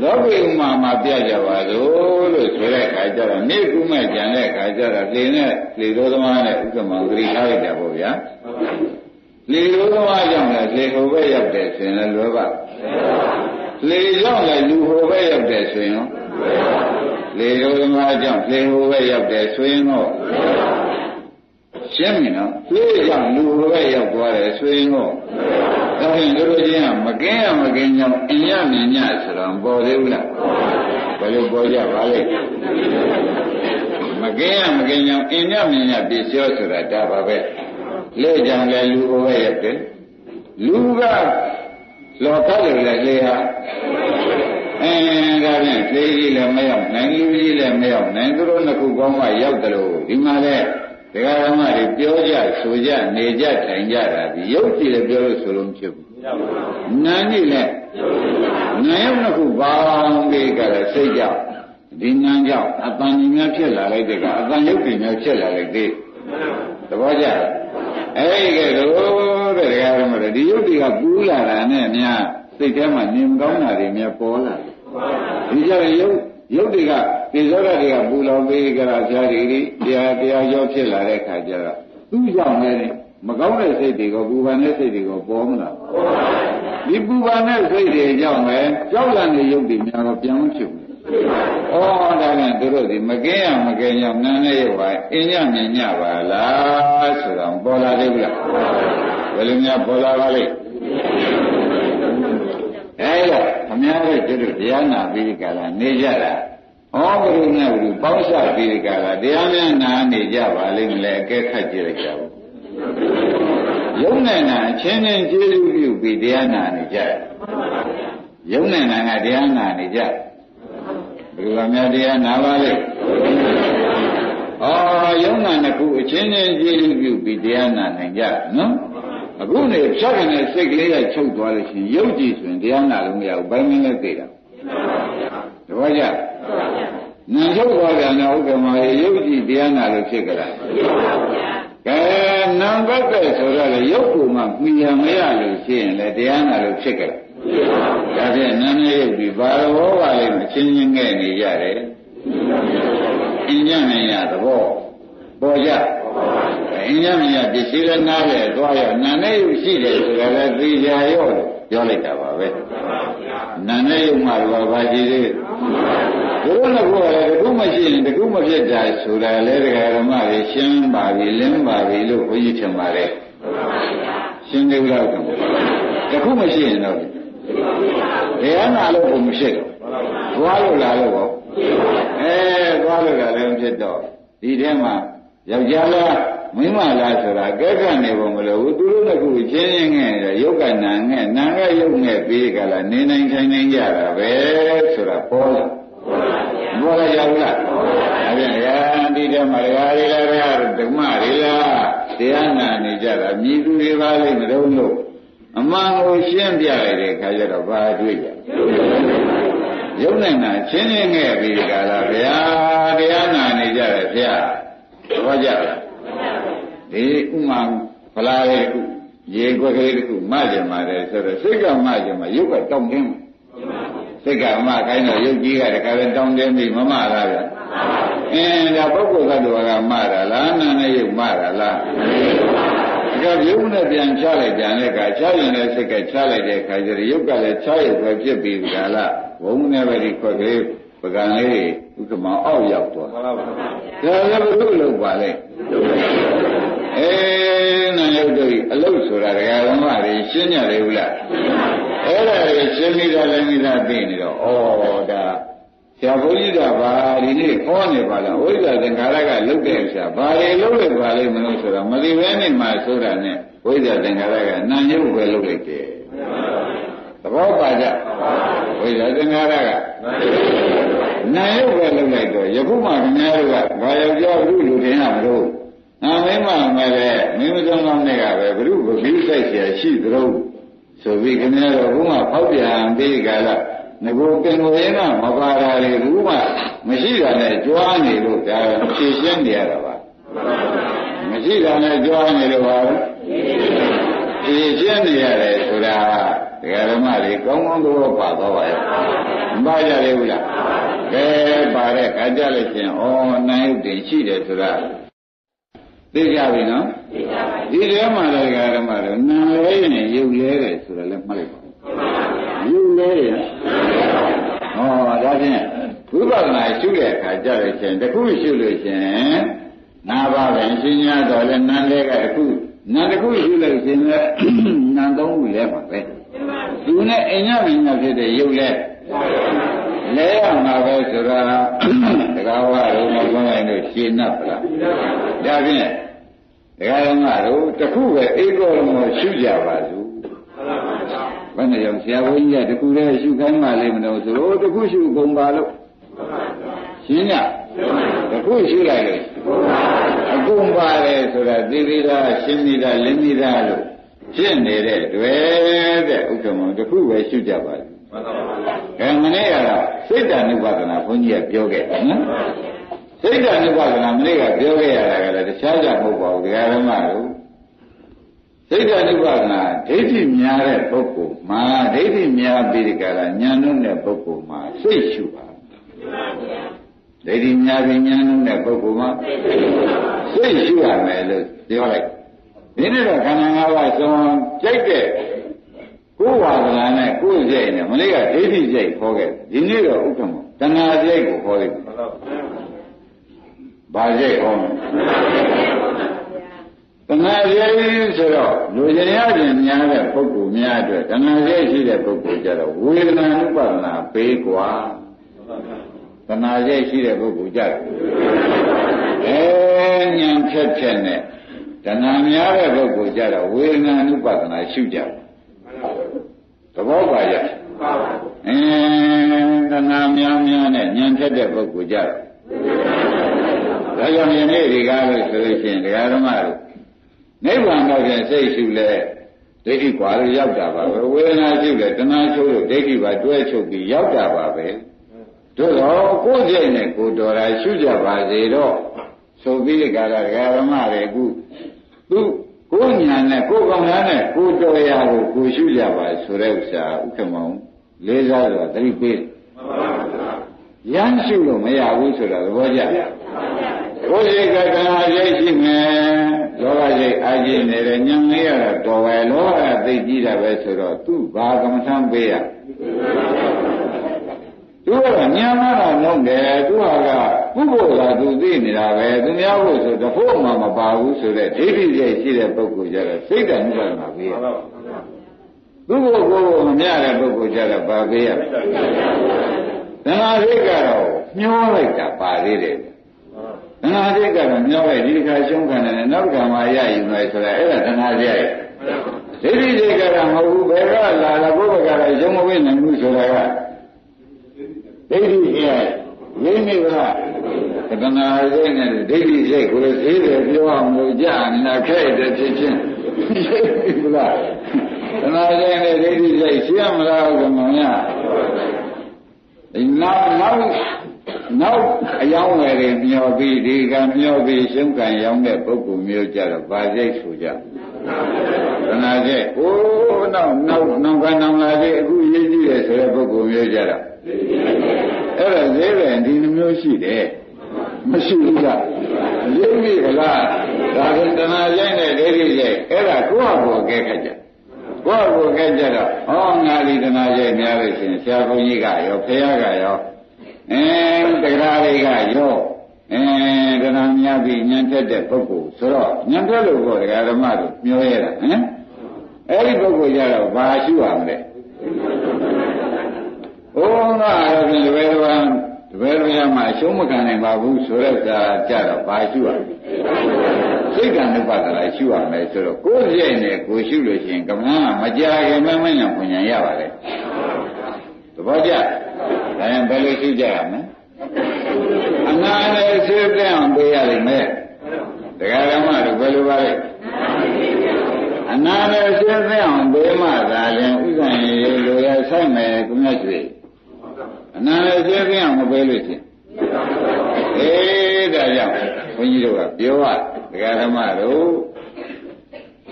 လောကီဥမာမှာပြကြပါစို့လို့ဆိုတဲ့အခါကျတော့နေကုမဲ့ကြံတဲ့အခါကျတော့လေနဲ့လေတော်သမားနဲ့ဥက္ကမောင်ဂရိထားလိုက်ကြပေါ့ဗျာလေတော်သမားကြောင့်လည်းလေဟိုဘက်ရောက်တယ်ဆိုရင်လည်းလွယ်ပါလေကြောင့်လည်းလူဟိုဘက်ရောက်တယ်ဆိုရင်ရောလေတော်သမားကြောင့်လေဟိုဘက်ရောက်တယ်ဆိုရင်တော့ရှင်းပြီနော်လေကြောင့်လူဟိုဘက်ရောက်သွားတယ်ဆိုရင်တော့ဒါဖြင့်တို့ချင်းကမကင်းရမကင်းကြောင့်အညမြင်ညဆိုတော့ပေါ်သေးဘူးလားဘယ်လိုပေါ်ကြပါလဲမကင်းရမကင်းကြောင့်အညမြင်ညပြည့်စုံဆိုတာဒါပါပဲလေကြောင့်လည်းလူဟိုဘက်ရောက်တယ်လူကလောကလည်းလေဟာဒါဖြင့်လေကြီးလည်းမရောက်နိုင်လူကြီးလည်းမရောက်နိုင်သူတို့နှစ်ခုပေါင်းမှရောက်တယ်လို့ဒီမှာလည်းဒကာဓမ္မတွေပြောကြဆိုကြနေကြထိုင်ကြတာဒီရုပ်ကြည့်လည်းပြောလို့ဆိုလို့မဖြစ်ဘူးနာကြည့်လည်းနာရုပ်နှစ်ခုပေါင်းပြီးကြတဲ့စိတ်ကြောင့်ဒီနာကြောင့်အတန်ကြီးများဖြစ်လာလိုက်တဲ့ကအတန်ရုပ်ကြီးများဖြစ်လာလိုက်တဲ့သဘောကျအဲ့ဒီကဲတော့တဲ့ဒကာဓမ္မတွေဒီရုပ်တွေကပူးလာတာနဲ့များစိတ်ထဲမှာနေမကောင်းတာတွေများပေါ်လာတယ်ဒီကြတဲ့ရုပ်တွေကဒီဇောရတွေကပူလောင်ပေးကြတာဇာတိတွေတရားရောဖြစ်လာတဲ့ခါကျတော့သူ့ကြောင့်လည်းမကောင်းတဲ့စိတ်တွေကပူပန်တဲ့စိတ်တွေကပေါ်မလားဒီပူပန်တဲ့စိတ်တွေကြောင့်ပဲကြောက်လန့်တဲ့ရုပ်တွေများတော့ပြန်မဖြစ်ဘူးဒါနဲ့သူတို့ဒီမကင်းရမကင်းကြောင့်နာနဲ့ရုပ်ပါအင်းညမြင်ညပါလားဆိုတော့ပေါ်လာသေးဘူးလားဘယ်လိုများပေါ်လာပါလိမ့်အဲ့တော့ခမည်းတော်တို့တရားနာပြီးကြလားနေကြတာဘုရုနဲ့ဘုရုပေါင်းစပ်ပြီးကြလားတရားများနာနေကြပါလိမ့်မလဲအကဲခတ်ကြည့်လိုက်ကြဘူးယုံနဲ့နာချင်းချင်းကျေးဇူးပြုပြီးတရားနာနေကြယုံနဲ့နာကတရားနာနေကြဘယ်လိုများတရားနာပါလိမ့်ယုံနာနှစ်ခုအချင်းချင်းကျေးဇူးပြုပြီးတရားနာနိုင်ကြနော်အခုနေဖြတ်နေတဲ့စိတ်ကလေးကချုပ်သွားလို့ရှိရင်ရုပ်ကြည့်ဆိုရင်တရားနာလို့မရဘူးဘိုင်းမင်းလည်းသိတာတပည့်ကြနာချုပ်သွားကြတဲ့ဥက္ကမရေရုပ်ကြည့်တရားနာလို့ဖြစ်ကြလားကဲနာဘက်ကဆိုတော့လေရုပ်ကူမှမှီရမရလို့ရှိရင်လည်းတရားနာလို့ဖြစ်ကြလားဒါဖြင့်နာနဲ့ရုပ်ဒီဘာရောပါလိမ့်မချင်းချင်းငဲ့နေကြတယ်အင်းညနေရသဘောပေါ်ကြအင်းညမရပစ္စည်းလည်းနားလေသွားရနာနဲ့ရုပ်ရှိတယ်ဆိုတော့လည်းသိကြရောပြောလိုက်တာပါပဲနာနဲ့ရုပ်မှတော့ဘာကြည့်သေးဘုရားကလည်းတခုမရှိရင်တခုမဖြစ်တာဆိုတာလေဒကာဓမ္မတွေရှင်းပါပြီလင်းပါပြီလို့ဘုရားထင်ပါတယ်ရှင်းသေးလားတခုမရှိရင်တော့တရားနာလို့ဘုံမရှိတော့သွားလို့လာလို့ပေါ့သွားလို့လာလည်းဖြစ်တော့ဒီထဲမှာယောက်ျားလားမိန်းမလားဆိုတာကဲကနေပုံမလို့ဘူးသူတို့ကခုချင်းချင်းငဲ့ရုပ်ကနာငဲ့နာကရုပ်ငဲ့ပြီးကြလားနေနိုင်ထိုင်နိုင်ကြတာပဲဆိုတာပေါ်လာပေါ်လာရောက်လားအဲ့ဒါဒီထဲမှာဓမ္မတွေလားဓမ္မတွေလားတရားနာနေကြတာမြည်သူတွေပါလိမ့်မလို့လို့အမှန်ကိုရှင်းပြလိုက်တဲ့ခါကျတော့ဘာတွေ့ကြရုပ်နဲ့နာချင်းချင်းငဲ့ပြီးကြလားဗျာတရားနာနေကြတယ်ဗျာသဘောကျလား ဒီဥမာဖလားလေးခုရေခွက်ကလေးတစ်ခုမှကြမှာတယ်ဆိုတော့စိတ်ကမှကြမှာရုပ်ကတောင်းတင်းစိတ်ကမှခိုင်းတော့ရုပ်ကြီးကတခါလဲတောင်းတင်းပြီးမမလာဗျာဒါပုဂ္ဂိုလ်ကတော်ကမှတာလားနာနဲ့ရုပ်မှတာလားဒါကရုပ်နဲ့ပြန်ချလိုက်ကြတဲ့အခါချရင်လည်းစိတ်ကချလိုက်တဲ့အခါကျတော့ရုပ်ကလည်းချရုပ်ပဲဖြစ်ပြီးကြလားဘုံနဲ့ပဲဒီခွက်ကလေးပကံလေးဥက္ကမအောက်ရောက်သွားဒါလည်းဘုလို့လုပ်ပါလေနာယုတ်တို့အလုတ်ဆိုတာဒကာတော်မတွေရှင်းကြတယ်ဘူးလားအဲ့ဒါတွေရှင်းပြီးတော့လည်းမိသားသိနေတော့ဩဒါဆရာဘုန်းကြီးကဘာဒီနေ့ခေါ်နေပါလားဝိဇ္ဇာသင်္ခါရကလုတ်တဲ့ဆရာဘာတွေလုတ်လိုက်ပါလိမ့်မလို့ဆိုတော့မသိဘဲနဲ့မှဆိုတာနဲ့ဝိဇ္ဇာသင်္ခါရကနာယုတ်ပဲလုတ်လိုက်တယ်သဘောပါကြဝိဇ္ဇာသင်္ခါရကနာယုတ်ပဲလုတ်လိုက်တော့ယခုမှခင်ဗျားတို့ကဘာရောက်ကြောက်ဘူးလူထင်ရမလို့မင်းမမယ်လေမင်းမစုံကောင်းတဲ့ကပဲဘုရုဘိစိုက်เสียရှိသလိုဆိုပြီးခင်ဗျားတို့ဘုမဖောက်ပြန်ပြီးကြလားငကိုပင်ကိုရင်းကမပါတာလေဘုမမရှိတာနဲ့ကြွားနေလို့ဒါဖြည့်ရှင်းနေရတာပါမရှိတာနဲ့ကြွားနေလို့ပါဖြည့်ရှင်းနေရတယ်ဆိုတာဒကာဓမ္မတွေကောင်းကောင်းတော့ပါတော့ပါရဲ့မပါကြလေဘူးလားကဲပါတဲ့ခါကြလို့ရှင်နိုင်ဥတည်ရှိတယ်ဆိုတာသိကြပြီနော်ဒီထဲမှာလည်းဓမ္မတို့နာလဲနဲ့ရုပ်လဲတယ်ဆိုတော့လည်းမှတ်လိုက်ပါရုပ်လဲတယ်ဒါဖြင့်ဝိပဿနာရှုတဲ့အခါကြလို့ချင်းတစ်ခုရှုလို့ချင်းနာပါပဲရှင်းရတော့လည်းနာလဲကတစ်ခုနာတစ်ခုရှုလို့ချင်းလည်းနာသုံးခုလဲပါပဲသူနဲ့အိမ်ညမင်းညဖြစ်တဲ့ရုပ်လဲလဲရမှာပဲဆိုတာတကားဝါတို့မကွန်းလိုက်လို့ရှင်း납ပါလားဒါဖြင့်ဒကာတော်မတို့တခုပဲဧကောရမောရှုကြပါစို့ဘယ်နဲ့ကြောင့်ဆရာဘုန်းကြီးကတခုတည်းရှုခိုင်းမှလိမ့်မလို့ဆိုတော့တခုရှုကုန်ပါလို့ရှင်းညတခုရှုလိုက်လို့အကုန်ပါတယ်ဆိုတာသိသေးလားရှင်းသေးလားလင်းသေးလားလို့ဖြစ်နေတဲ့တွေ့တဲ့ဥက္ကမောတခုပဲရှုကြပါစို့မနေ့ကတော့စိတ်တ ानु ပါဒနာဘုန်းကြီးကပြောခဲ့တယ်နော်စိတ်တ ानु ပါဒနာမနေ့ကပြောခဲ့ရတာကလည်းတခြားကြမဟုတ်ပါဘူးဒကာဓမ္မတို့စိတ်တ ानु ပါဒနာဒိဋ္ဌိများတဲ့ပုဂ္ဂိုလ်မှာဒိဋ္ဌိများပြီးဒီကရာဉာဏ်လုံးတဲ့ပုဂ္ဂိုလ်မှာစိတ်ရှုပါဒိဋ္ဌိများပြီးဉာဏ်လုံးတဲ့ပုဂ္ဂိုလ်မှာစိတ်ရှုရမယ်လို့ပြောလိုက်ဒီနေ့တော့ခန္ဓာ၅ပါးဆုံးကြိုက်တဲ့ကိုယ်ဝါဒနာနဲ့ကိုယ်စိတ်နဲ့မနေ့ကဒိဋ္ဌိစိတ်ခေါ်ခဲ့ဒီနေ့တော့ဥက္ကမတဏှာစိတ်ကိုခေါ်လိုက်ဘာစိတ်ဟောတဏှာစိတ်ဆိုတော့လူကျင်ရခြင်းများတဲ့ပုဂ္ဂိုလ်များအတွက်တဏှာစိတ်ရှိတဲ့ပုဂ္ဂိုလ်ကြတော့ဝေဒနာဥပါဒနာပေးกว่าတဏှာစိတ်ရှိတဲ့ပုဂ္ဂိုလ်ကြတယ်ဉာဏ်ဖြတ်ဖြတ်နဲ့တဏှာများတဲ့ပုဂ္ဂိုလ်ကြတော့ဝေဒနာဥပါဒနာရှုကြတယ်သဘောပါရဲ့တဏှာများများနဲ့ဉာဏ်ဖြတ်တဲ့ပုဂ္ဂိုလ်ကြတော့ဒါကြောင့်ယနေ့ဒီကားလို့ဆိုလို့ရှိရင်ဒကာဓမ္မတို့နိဗ္ဗာန်တော့ပြန်စိတ်ရှုလဲဒိဋ္ဌိကွာလို့ရောက်တာပါပဲဝေဒနာရှုလဲတဏှာချုပ်လို့ဒိဋ္ဌိပါတွဲချုပ်ပြီးရောက်တာပါပဲတို့တော့ကိုယ်စိတ်နဲ့ကိုယ်တော်တာရှုကြပါစေတော့ဆိုပြီးဒီကားကဒကာဓမ္မတွေအခုသူကိုယ်ညာနဲ့ကိုယ်ကောင်းသားနဲ့ကိုယ်တော်ရာကိုကိုရှုကြပါဆိုတဲ့ဥစ္စာဥက္ကမောင်လေးစားတော့သတိပေးရမ်းရှုလို့မရဘူးဆိုတာသဘောကျကိုယ်စိတ်ကတဏှာစိတ်ရှိမယ်လောဘစိတ်အာကြီးနေတဲ့ညံလေးရတော့တော်ပဲလောဘကသိကြည့်တာပဲဆိုတော့သူ့ဘာကမ္မထမ်းပေးရသူကညံမတော့လုံးတယ်သူကပုဂ္ဂိုလ်ကသူသိနေတာပဲသူများဖို့ဆိုတဖို့မှမပါဘူးဆိုတဲ့ဒိဋ္ဌိစိတ်ရှိတဲ့ပုဂ္ဂိုလ်ကြတော့စိတ်တ ानु ပါဒနာပေးရသူ့ကိုယ်ကိုမမြတဲ့ပုဂ္ဂိုလ်ကြတော့ပါပေးရတဏှာစိတ်ကတော့ညှိုးလိုက်တာပါသေးတယ်တဏှာစိတ်ကတော့ညှိုးလိုက်ဒီခါရှုံးခံတယ်နောက်ခါမှရယူမယ်ဆိုတာအဲ့ဒါတဏှာစိတ်ဒိဋ္ဌိစိတ်ကတော့မဟုတ်ဘူးဘယ်ကလာလာကိုယ်ကလည်းရုံမဝိနိုင်ဘူးဆိုတာကဒိဋ္ဌိရဲ့ရင်းနေကတဏှာစိတ်နဲ့ဒိဋ္ဌိစိတ်ကိုလည်းသေးတယ်ပြောအောင်လို့ကြာနေတာခဲ့တဲ့ဖြစ်ချင်းဘုလားတဏှာစိတ်နဲ့ဒိဋ္ဌိစိတ်ရှင်းမလားကမောင်ရဒီနောက် နောက်အယောင်းဝယ်တွေမျောပြီးဒီကမျောပြီးရှုံးကံရောက်တဲ့ပုဂ္ဂိုလ်မျိုးကြတော့ဗာစိတ်ဆိုကြတဏှာစိတ်အိုးနောက်ကနောင်လာသေးအခုရေးကြည့်တယ်ဆိုတဲ့ပုဂ္ဂိုလ်မျိုးကြတော့အဲ့ဒါဈေးပဲဒီမျိုးရှိတယ်မရှိဘူးလားရိပ်ပြီလားဒါကတဏှာစိတ်နဲ့ဒိဋ္ဌိစိတ်အဲ့ဒါကိုယ့်ဟာကိုယ်ကဲခတ်ကြကိုယ့်ကိုယ်ကဲကြတော့ဟောငါဒီတဏှာစိတ်များလို့ရှိရင်ဆရာဘုန်းကြီးကရောဖခင်ကရောတရားတွေကရောတဏှာများပြီးဉာဏ်ထက်တဲ့ပုဂ္ဂိုလ်ဆိုတော့ဉာဏ်ထက်လို့ကိုတရားဓမ္မတို့မျောရတာအဲ့ဒီပုဂ္ဂိုလ်ကြတော့ဘာရှိရမလဲဘုန်းတော်အားဖြင့်တပည့်တော်မှာအရှုံးမခံနိုင်ပါဘူးဆိုတော့ကြတော့ဘာရှိရစိတ်ကံဥပါဒလာရှိရမယ်ဆိုတော့ကိုယ်စိတ်နဲ့ကိုယ်ရှိလို့ရှိရင်ကမ္ဘာမကြခင်မဉဏ်ပညာရပါလေသဘောကျဒါရင်ဘယ်လိုရှိကြရမလဲအနာနဲ့စိတ်ပြောင်းပေးရလိမ့်မယ်တရားဓမ္မတို့ဘယ်လိုပါလဲအနာနဲ့စိတ်ပြောင်းပေးမှသာလျှင်ဥစ္စာရည်လိုရဆိုင်မယ်ကိုမြတ်ကျွေအနာနဲ့စိတ်ပြောင်းမပေးလို့ချင်းဒါကြောင့်ဘုန်းကြီးတို့ကပြောရတရားဓမ္မတို့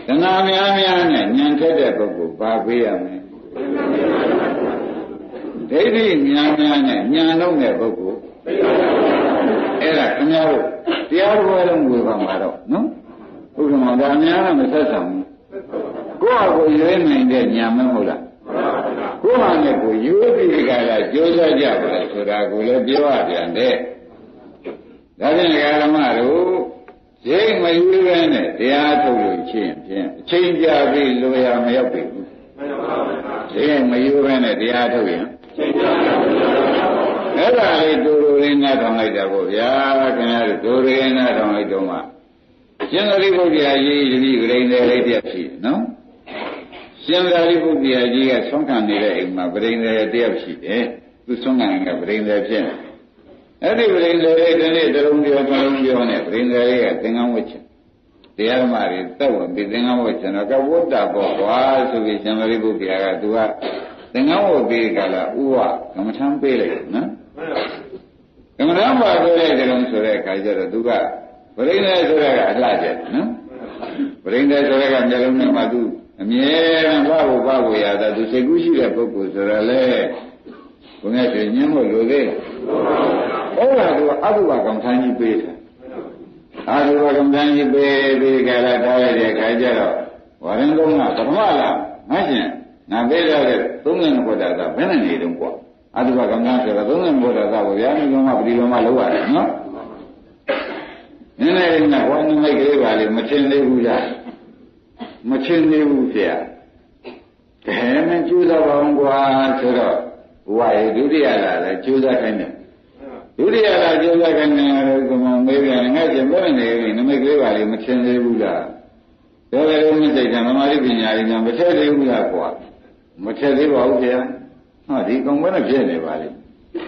တဏှာများနဲ့ဉာဏ်ထက်တဲ့ပုဂ္ဂိုလ်ပါပေးရမယ်ဒိဋ္ဌိဉာဏ်နဲ့ဉာဏ်လုံးတဲ့ပုဂ္ဂိုလ်အဲ့ဒါခင်ဗျားတို့တရားတော်လုံးဝေပါမှာတော့နော်ဘုရားဒါများတော့မဆက်ဆံဘူးကိုယ့်ဟာကိုယ်ရွေးနိုင်တဲ့ဉာဏ်မဟုတ်လားကိုယ့်ဟာနဲ့ကိုယ်ရွေးပြီးကြတာကြိုးစားကြပါလေဆိုတာကိုလည်းပြောရပြန်တဲ့ဒါဖြင့်ဓမ္မတို့ရိတ်မရွေးပဲနဲ့တရားထုတ်လို့ချင်းဖြင့်အချိန်ကြာပြီးလိုရမရောက်ပြီရိတ်မရွေးပဲနဲ့တရားထုတ်ရင်အဲ့ဒါလေးဒိုရိုရင်းနာထောင်လိုက်တာပေါ့ဗျာခင်ဗျားတို့ဒိုရိုရင်းနာထောင်လိုက်တော့မှရှင်သာရိပုတ္တရာကြီးတပည့်ဂရိန်တယ်လေးတယောက်ရှိတယ်နော်ရှင်သာရိပုတ္တရာကြီးကဆွမ်းခံနေတဲ့အိမ်မှာဂရိန်တယ်တယောက်ရှိတယ်သူဆွမ်းခံကဂရိန်တယ်ဖြစ်အဲ့ဒီဂရိန်တယ်လေးဒီနေ့တလုံးပြောနဲ့ဂရိန်တယ်လေးကသင်္ကန်းဝတ်ချင်တရားဓမ္မတွေတက်ဝင်ပြီးသင်္ကန်းဝတ်ချင်တော့ကဝတ္တပေါ့ကွာဆိုပြီးရှင်သာရိပုတ္တရာကသူကသင်္ကန်းဝတ်ပြီးကြလားဥဝကမ္မထမ်းပေးလိုက်နော်ကမ္မထမ်းပါပေးလိုက်တယ်လို့ဆိုတဲ့အခါကျတော့သူကပရိသေဆိုတဲ့ကအလှကျတယ်နော်ပရိသေဆိုတဲ့ကမျက်လုံးနဲ့မှသူအမြဲတမ်းဘာကိုရတာသူစိတ်ကူးရှိတဲ့ပုဂ္ဂိုလ်ဆိုတော့လေဘုရားရှင်ညင်းဖို့လိုသေးတယ်အဲ့ဒါကအဘုဘကမ္မထမ်းကြီးပေးတာအဘုဘကမ္မထမ်းကြီးပေးပြီးကြလားထားရတဲ့အခါကျတော့ဝရင်းကုန်းကပထမလားငါရှင်ငါပေးရတဲ့သုံးငင်ဘုရားကဘယ်နဲ့နေတုံးကွာအတုပကမ္မဆိုတော့သုံးငင်ဘုရားကဘုရားမြတ်မှာပရိလောမလောက်ရတယ်နော်နည်းနည်းနဲ့ဝိုင်းမိတ်ကလေးပါလေမထင်သေးဘူးလားမထင်သေးဘူးဗျာဒါနဲ့ကျိုးစားပါအောင်ကွာဆိုတော့ဘဝရဲ့ဒုတိယလာလဲကျိုးစားခိုင်းတယ်ဒုတိယလာကျိုးစားခိုင်းတယ်ကမမေးပြန်ငါ့ကျင်ဘယ်နဲ့နေနမိတ်ကလေးပါလေမထင်သေးဘူးလားဒါလည်းလုံးမစိတ်ကမမာရိပညာရည်ညာမထည့်သေးဘူးလားကွာမထည့်သေးပါဘူးဗျာဟာဒီကောင်ဘယ်နဲ့ဖြစ်နေပါလိမ့်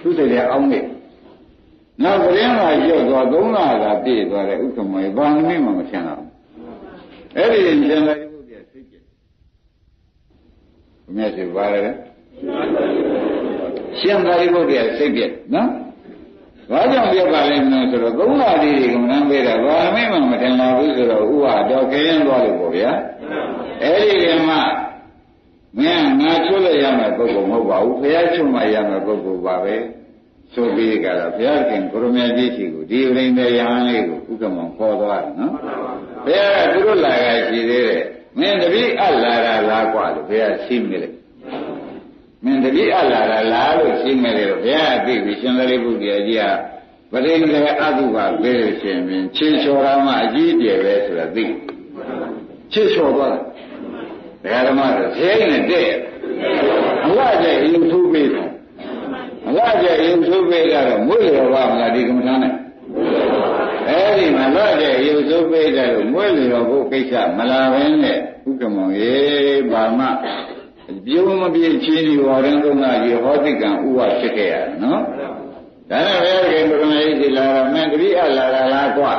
သူစိတ်လည်းအောင်းနေနောက်ပရင်လာကျော့သွားသုံးလာတာပြည့်သွားတဲ့ဥက္ကမောဘာမှမထင်တော့အဲ့ဒီရှင်သာရိပုတ္တရာစိတ်ကြည့်ဘုရားရှင်ပါတယ်ရှင်သာရိပုတ္တရာစိတ်ပြည့်နော်ဘာကြောင့်ပြပါလဲမလို့ဆိုတော့သုံးလာသေးတွေကမှန်းပေးတာဘာမှမထင်လာဘူးဆိုတော့ဥဟာတော့ခရင်သွားလို့ပေါ့ဗျာအဲ့ဒီကမှမင်းငါချွတ်လိုက်ရမယ်ပုဂ္ဂိုလ်မဟုတ်ပါဘူးဘုရားချွတ်မှရမယ်ပုဂ္ဂိုလ်ပါပဲဆိုပြီးကြတော့ဘုရားခင်ကိုရမကြီးရှိကိုဒီပြိန္ဒယဟန်လေးကိုဥက္ကမောခေါ်သွားတယ်နော်ဘုရားကသူတို့လာကြရှိသေးတယ်မင်းတပည့်အလာတာလားกว่าလို့ဘုရားရှိမိလိုက်မင်းတပည့်အလာတာလားလို့ရှိမိတယ်လို့ဘုရားအသိပြီးရှင်သာရိပုတ္တရာကြီးကပရိန္ဒအတုပါပေးလို့ရှင်ဖြင့်ခြေလျှော်ရမှအကြီးကျယ်ပဲဆိုတာသိခြေလျှော်သွားတယ်ဓမ္မတော့ဈေးနဲ့တဲ့မလားကျရင်သူ့ပေးတယ်မလားကျရင်သူ့ပေးတော့မွေးလျော်ပါမလားဒီကမ္မထာနဲ့အဲ့ဒီမှာလားကျရင်သူ့ပေးတယ်လို့မွေးလျော်ဖို့ကိစ္စမလာဘဲနဲ့ဥက္ကမောရေဘာမှပြုံးမပြေချင်းဒီဝါရင်သုံးကကြီးဟောတိကံဥဝဖြစ်ခဲ့ရတယ်နော်ဒါနဲ့ဘုရားရှင်ဘုရားကြီးလာတော့မင်းတပည့်အလာတာလားကွာ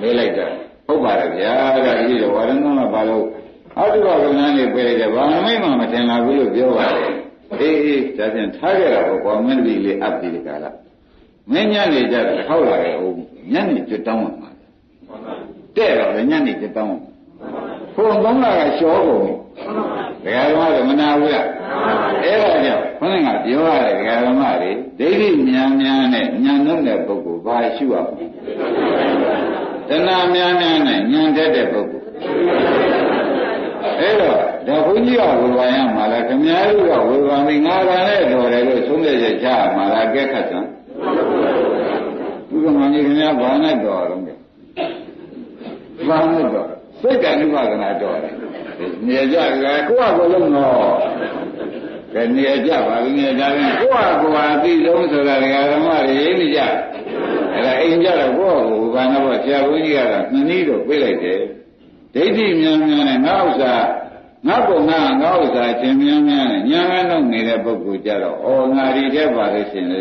မေးလိုက်တော့ဟုတ်ပါရဲ့ဗျာဒါကြီးတော့ဝါရင်သုံးကဘာလို့အတုပကဏ္ဍနဲ့ပြေတယ်ဘာမှမထင်လာဘူးလို့ပြောပါတယ်အေးဒါဖြင့်ထားကြတာပေါ့ကွာမင်းဒီလေးအပ်ပြီးကြလား မင်းညနေကြတယ်ထောက်လာခဲ့အောင်ညနေကျွတ်တောင်းမှာတဲ့တော့ညနေကျွတ်တောင်းဘုံသုံးလာကလျှောကုန်ဒကာဓမ္မတွေမနာဘူးလားအဲ့ဒါကြောင့်ခொနကပြောရတယ်ဒကာဓမ္မတွေဒိဋ္ဌိများများနဲ့ဉာဏ်လုံးတဲ့ပုဂ္ဂိုလ်ဘာရှုရမလဲတဏှာများများနဲ့ဉာဏ်တတ်တဲ့ပုဂ္ဂိုလ်အဲ့တော့ဒါဘုန်းကြီးကဝေဘာရမှာလားခမည်းတော်ကဝေဘာမိငါကနဲ့တော်တယ်လို့သုံးတဲ့ချက်ချမှာလားကဲခတ်စမ်းဘုရားမကြီးခင်ဗျာဘာနဲ့တော်တော့လဲဘာနဲ့တော်စိတ်ကအနုပါဒနာတော်တယ်နေကြကကိုယ့်အကိုလုံးတော့ကဲနေကြပါဘူးနေကြရင်ကိုယ့်အကိုအသိဆုံးဆိုတာဓမ္မတွေရင်းနေကြအဲ့ဒါအိမ်ကြတော့ကိုယ့်အကိုဘာနဲ့ပေါ့ဆရာဘုန်းကြီးကတော့နှစ်နည်းတော့ပြေးလိုက်တယ်ဒိဋ္ဌိများများနဲ့ငါဥစ္စာငါပုံငါဥစ္စာခြင်းများများနဲ့ညာငန်းတော့နေတဲ့ပုဂ္ဂိုလ်ကြတော့ဩငါဒီတဲ့ပါလို့ရှင်လေ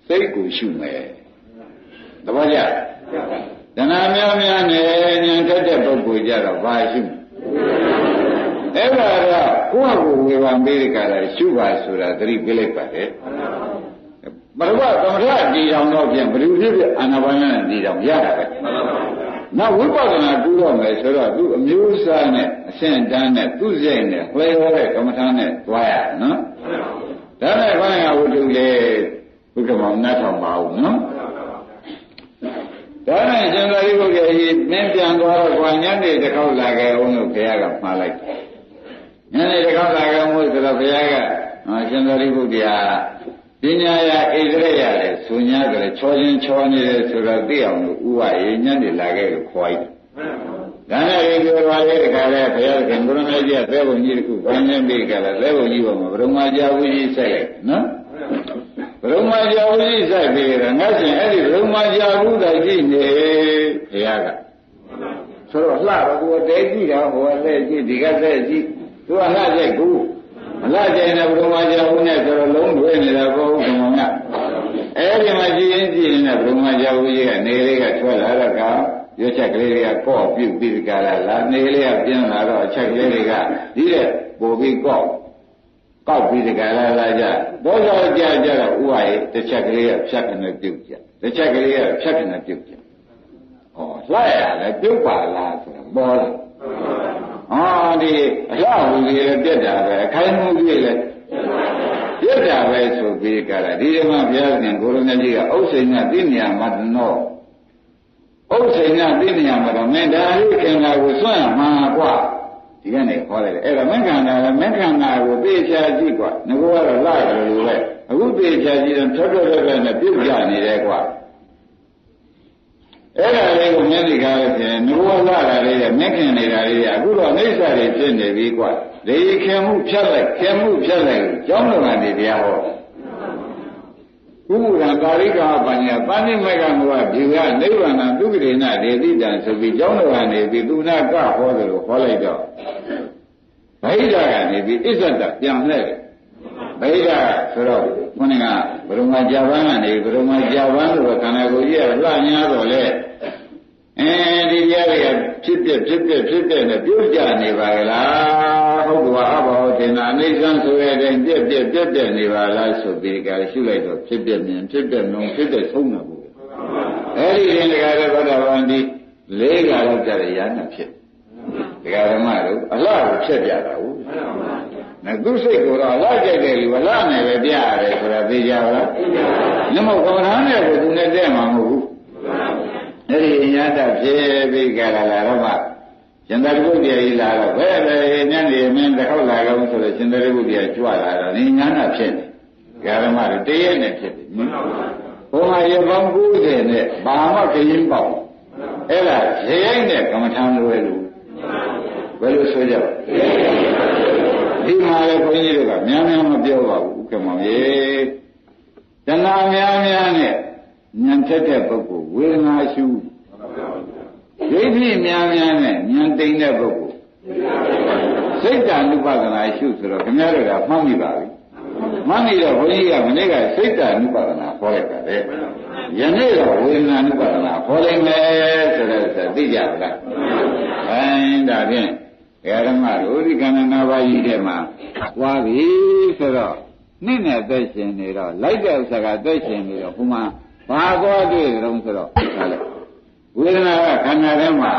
စိတ်ကိုရှုမယ်သဘောကျတဏှာများများနဲ့ဉာဏ်ထက်တဲ့ပုဂ္ဂိုလ်ကြတော့ဘာရှုအဲ့ဒါတော့ကိုယ့်အကိုဝေဘာပေးတဲ့ကလာရှုပါဆိုတာသတိပေးလိုက်ပါတယ်ဘရဝသမထတည်တော်တော့ပြန်ဘယ်လိုဖြစ်ဖြစ်အာနာပါနနဲ့တည်တော်ရတာပဲနောက်ဝိပဿနာကူးတော့မယ်ဆိုတော့သူအမျိုးအစားနဲ့အဆင့်တန်းနဲ့သူ့စိတ်နဲ့လှဲဟောတဲ့ကမ္မထာနဲ့သွားရနော်ဒါနဲ့ဘာငါဝတ္ထုလေဘုရားမောင်နှတ်ထောင်ပါဦးနော်ဒါနဲ့ရှင်သာရိပုတ္တရာကြီးမင်းပြန်သွားတော့ကွာညနေတစ်ခေါက်လာခဲ့အောင်လို့ဘုရားကမှားလိုက်ညနေတစ်ခေါက်လာခဲ့အောင်ဆိုတော့ဘုရားကရှင်သာရိပုတ္တရာပညာရဣဒရရလေဆိုညာကလေးချောချင်းချောနေတယ်ဆိုတော့သိအောင်လို့ဥဝရေညနေလာခဲ့လို့ခေါ်လိုက်ဒါနဲ့ဒီလိုပါလေတခါလဲဘုရားခင်ဘုရားကြီးကသဲဘုံကြီးတစ်ခုဘိုင်းနေပြီကလည်းသဲဘုံကြီးပေါ်မှာဘုရားကြာဝူကြီးဆက်လိုက်နော်ဘုရားကြာဝူကြီးဆက်ပြီးတော့ငါရှင်အဲ့ဒီဘုရားကြာဝူတိုင်ကြည့်နေဘုရားကဆိုတော့လှတော့ကိုယ်တဲကြည့်တာဟိုလက်ကြည့်ဒီကလက်ကြည့်သူကလှတဲ့ကူမလှတဲ့နဲ့ဘုရားကြာဝူနဲ့ဆိုတော့လုံးတွဲနေတာဘုရားကအဲ့ဒီမှာကြည့်ရင်ကြည့်နေတဲ့ဘုရားကြာဝူကြီးကနေလေးကထွက်လာတော့ကရွှေချက်ကလေးတွေကကော့ပြုတ်ပြီးကြလာနေလေးကပြင်းလာတော့အချက်ကလေးတွေကဒီတဲ့ပို့ပြီးကောက်ပြီးကြလာကြတော့ကြာတော့ဥပါရဲ့တစ်ချက်ကလေးကဖြတ်ခနဲ့ပြုတ်ကြတစ်ချက်ကလေးကဖြတ်ခနဲ့ပြုတ်ကြဩလှရလဲပြုတ်ပါလားဆိုတော့ပေါ်လာဒီအလှဟူကြီးလည်းပြက်တာပဲအခိုင်မှုကြီးလည်းပြက်တာပဲဆိုပြီးကြတာဒီမှာဘုရားရှင်ကိုရမကြီးကဥစ္စိန်ကသိဉာဏ်မတနောဥစ္စိန်ကသိဉာဏ်မတော့မင်းဒါလေးခင်တာကိုစွန့်ရမှာကွာဒီကနေ့ခေါ်လိုက်တယ်အဲ့တော့မင်းခန္ဓာလည်းမင်းခန္ဓာကိုသိချာကြည့်ကွာငါကတော့လာတယ်လို့ပဲအခုသိချာကြည့်တော့ထွက်နဲ့ပြုတ်ကြနေတယ်ကွာအဲ့ဒါလေးကိုမျက်စိကားလို့ဖြင့်ငါလာတာလေးနဲ့မင်းခင်နေတာလေးကအခုတော့အိဋ္ဌာတွေဖြစ်နေပြီကွာလေခင်မှုဖြတ်လိုက်ကျောင်းတော်ကနေတရားဟောကုမူရံပါရိကာပညာပဏိမေကမူဝဒီကနိဗ္ဗာန်ဒုက္ခရေနဒေတိတံဆိုပြီးကျောင်းတော်ကနေပြီးသူနာကဟောတယ်လို့ဟောလိုက်တော့ဗိဓာကနေပြီးအစ္ဆတပြန်လှည့်တယ်ဗိဓာဆိုတော့ခုနကဘုရုံကြာပန်းကနေဘုရုံကြာပန်းလို့ခန္ဓာကိုယ်ကြီးကလှညာတော့လေဒီတရားတွေကဖြစ်ပြနဲ့ပြုတ်ကြနေပါကလားဟုတ်ကွာအဘောတင်တာအိဋ္ဌံဆိုရတဲ့ပြက်နေပါလားဆိုပြီးကြရှုလိုက်တော့ဖြစ်ပြမြင်ဖြစ်ပြနှုံဖြစ်တဲ့ဆုံးတာဘူးအဲ့ဒီရင်တကားတဲ့ဘုရားဗန္တိလေးကလောက်ကြတဲ့ရာနဲ့ဖြစ်ဒကာဓမ္မတို့အလှကိုဖြတ်ပြတာဟုတ်နော်သူစိတ်ကိုတော့အလှကြိုက်တယ်လူအလှနဲ့ပဲပြရတယ်ဆိုတာသိကြပါလားနမောကမ္မထာနဲ့ကိုသူနဲ့တဲ့မှာမဟုတ်ဘူးအဲ့ဒီဉာဏ်တဖြစ်ပြီးကြလာတော့မှရှင်သာရိပုတ္တရာကြီးလာတော့ဘယ်ပဲညနေမင်းတစ်ခေါက်လာကြအောင်ဆိုတော့ရှင်သာရိပုတ္တရာကြွလာတော့ဒီဉာဏ်တဖြစ်နေဓမ္မတို့တည့်ရဲ့နဲ့ဖြစ်တယ်ဘုရားရေပေါင်း90နဲ့ဘာမှခရင်ပေါက်အဲ့ဒါရေရိုက်နဲ့ကမ္မထာလွယ်လို့ဘယ်လိုဆိုကြပါဒီမှာလည်းဘုန်းကြီးတို့ကများမပြောပါဘူးဥက္ကမောင်ရေတဏှာများနဲ့ဉာဏ်ထက်တဲ့ပုဂ္ဂိုလ်ဝေဒနာရှုဒိဋ္ဌိများနဲ့ဉာဏ်တိမ်တဲ့ပုဂ္ဂိုလ်စိတ်တ ानु ပါဒနာရှုဆိုတော့ခင်ဗျားတို့ကမှတ်မိပါပြီမှတ်မိတော့ဘုန်းကြီးကမနေ့ကစိတ်တ ानु ပါဒနာဟောလိုက်တာလေယနေ့တော့ဝေဒနာ ानु ပါဒနာဟောလိုက်မယ်ဆိုတော့သိကြပါလားဒါဖြင့်ဓမ္မတို့ဒီကဏ္ဍ၅ပါးကြီးထဲမှာသွားပြီဆိုတော့နှစ်နဲ့သက်ရှင်နေတော့လိုက်တဲ့ဥစ္စာကသက်ရှင်နေတော့ဟိုမှာ ဘာသွားတွေ့ကြုံဆိုတော့ဒါလေဝေဒနာကခန္ဓာထဲမှာ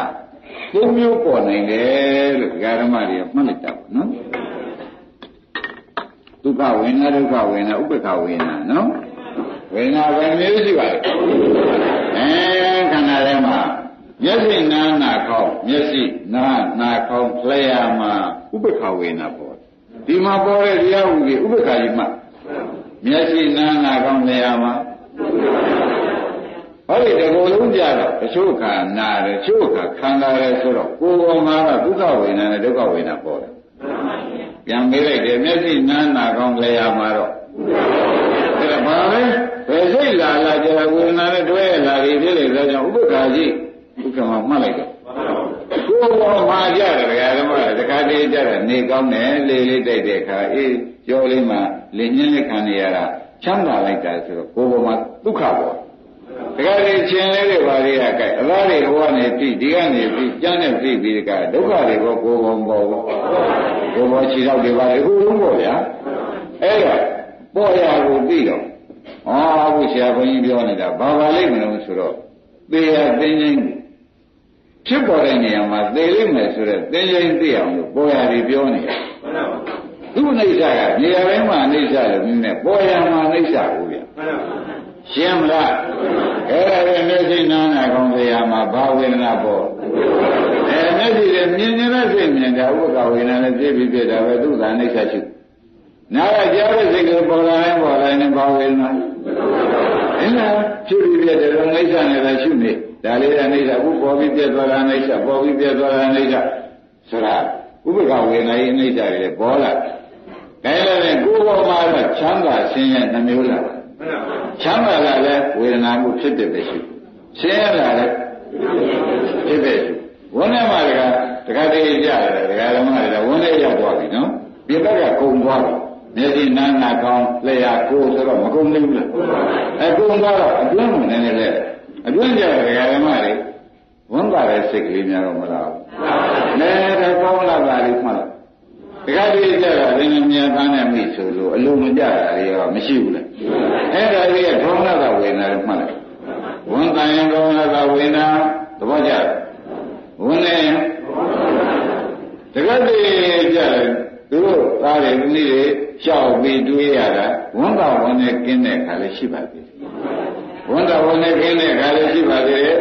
သုံးမျိုးပေါ်နိုင်တယ်လို့ဓမ္မတွေကမှတ်လိုက်တာပေါ့နော်ဒုက္ခဝေဒနာဒုက္ခဝေဒနာဥပ္ပခဝေဒနာနော်ဝေဒနာဘယ်မျိုးရှိပါလဲခန္ဓာထဲမှာမျက်စိနာနာခေါင်းမျက်စိနာခေါင်းလျှာမှာဥပ္ပခဝေဒနာပေါ်ဒီမှာပေါ်တဲ့တရားဥပ္ပဥပ္ပခာကြီးမှမျက်စိနာခေါင်းလျှာမှာဟောဒီတကူလုံးကြတော့တချို့ခါနာတယ်တချို့ခါခံလာတယ်ဆိုတော့ကိုယ်ပေါ်မှာဒုက္ခဝေဒနာနဲ့ဒုက္ခဝေဒနာပေါ်တယ်ပြန်မေးလိုက်တယ်မျက်စိနာခေါင်းလျှာမှာတော့ဒါဘာလဲဘယ်စိတ်လာကြဝေဒနာနဲ့တွဲလာပြီးဖြစ်လေဆိုကြောင့်ဥပ္ပခာကြီးဥက္ကမမှတ်လိုက်တော့ကိုယ်ပေါ်မှာကြတယ်ဓမ္မတခါတည်းကြတယ်နေကောင်းတယ်လေးလေးတိုက်တဲ့အခါအေးကြောလေးမှာလင်းညင်းလေးခံနေရတာချမ်းသာလိုက်တာဆိုတော့ကိုယ်ပေါ်မှာဒုက္ခပေါ်တခါတည်းချင်းလေးတွေပါလေးရကြိုက်အလားတွေဟိုကနေပြီးဒီကနေပြီးကျမ်းနဲ့ပြီးပြီးကဒုက္ခတွေကိုကိုယ်ပေါ်ပေါ်ကိုယ်ပေါ်ခြေထောက်တွေပါလေအခုလုံးပေါ့ဗျာအဲ့တော့ပေါ်ရကိုပြီးတော့အခုဆရာဘုန်းကြီးပြောနေတာဘာပါလိမ့်မလို့ဆိုတော့သေရသိချင်းဖြစ်ပေါ်တဲ့နေရာမှာသေလိမ့်မယ်ဆိုတော့သိချင်းသိအောင်လို့ပေါ်ရပြီးပြောနေတာသူ့အိဋ္ဌကနေရာတိုင်းမှာအိဋ္ဌလို့နည်းနဲ့ပေါ်ရမှာအိဋ္ဌဘူးဗျရှင်းမလားအဲ့ဒါပဲမျက်စိနားနာကောင်းတရားမှာဘာဝေဒနာပေါ်မျက်စိနဲ့မြင်နေတဲ့စိတ်မြင်တာဥပ္ပကဝေဒနာနဲ့ပြည့်ပြီးပြတာပဲသူ့သာအိဋ္ဌရှိနားကကြားတဲ့စိတ်ကပေါ်လာရင်ဘာဝေဒနာအဲ့ဒါဖြစ်ပြီးပြတဲ့အိဋ္ဌနဲ့လည်းရှုနေဒါလေးကအိဋ္ဌအခုပေါ်ပြီးပြသွားတာအိဋ္ဌပေါ်ပြီးပြသွားတာအိဋ္ဌဆိုတာဥပ္ပကဝေဒနာရဲ့အိဋ္ဌတွေပေါ်လာတယ်ဒါလည်းကိုယ်ပေါ်မှာတော့ချမ်းသာဆင်းရဲနှမျိုးလာချမ်းသာလာလဲဝေဒနာမှုဖြစ်တဲ့ပဲရှိဆင်းရဲလာလဲဖြစ်တဲ့ရှိဝန်းထဲမှာတခါတည်းကြတယ်ဓမ္မတွေကဝန်းထဲရောက်သွားပြီနော်ပြတ်ကကုံသွားပြီမျက်စိနာကောင်းလျှာကိုယ်ဆိုတော့မကုံသေးဘူးလားကုံသွားတော့အတွင်းမှာနည်းနည်းလဲအတွင်းကြတယ်ဓမ္မတွေဝန်းပါတဲ့စိတ်ကလေးများတော့မလားဘူးလည်းကောင်းလာတာလေးမှတ်တခါတည်းကြတာလည်းမြန်သားနဲ့မိဆိုလို့အလုံးမကြတာတွေရောမရှိဘူးလားအဲ့ဒါကြီးကဒေါမနတာဝေဒနာလို့မှတ်လိုက်ဝန်တန်ရင်ဒေါမနတာဝေဒနာသဘောကျတယ်ဝန်နေတခါတည်းကြတယ်သူတို့သားတွေသမီးတွေရှောက်ပြီးတွေးရတာဝန်တာဝန်နဲ့กินတဲ့ခါလည်းရှိပါသေးတယ်ဝန်တာဝန်နဲ့กินတဲ့ခါလည်းရှိပါသေးတယ်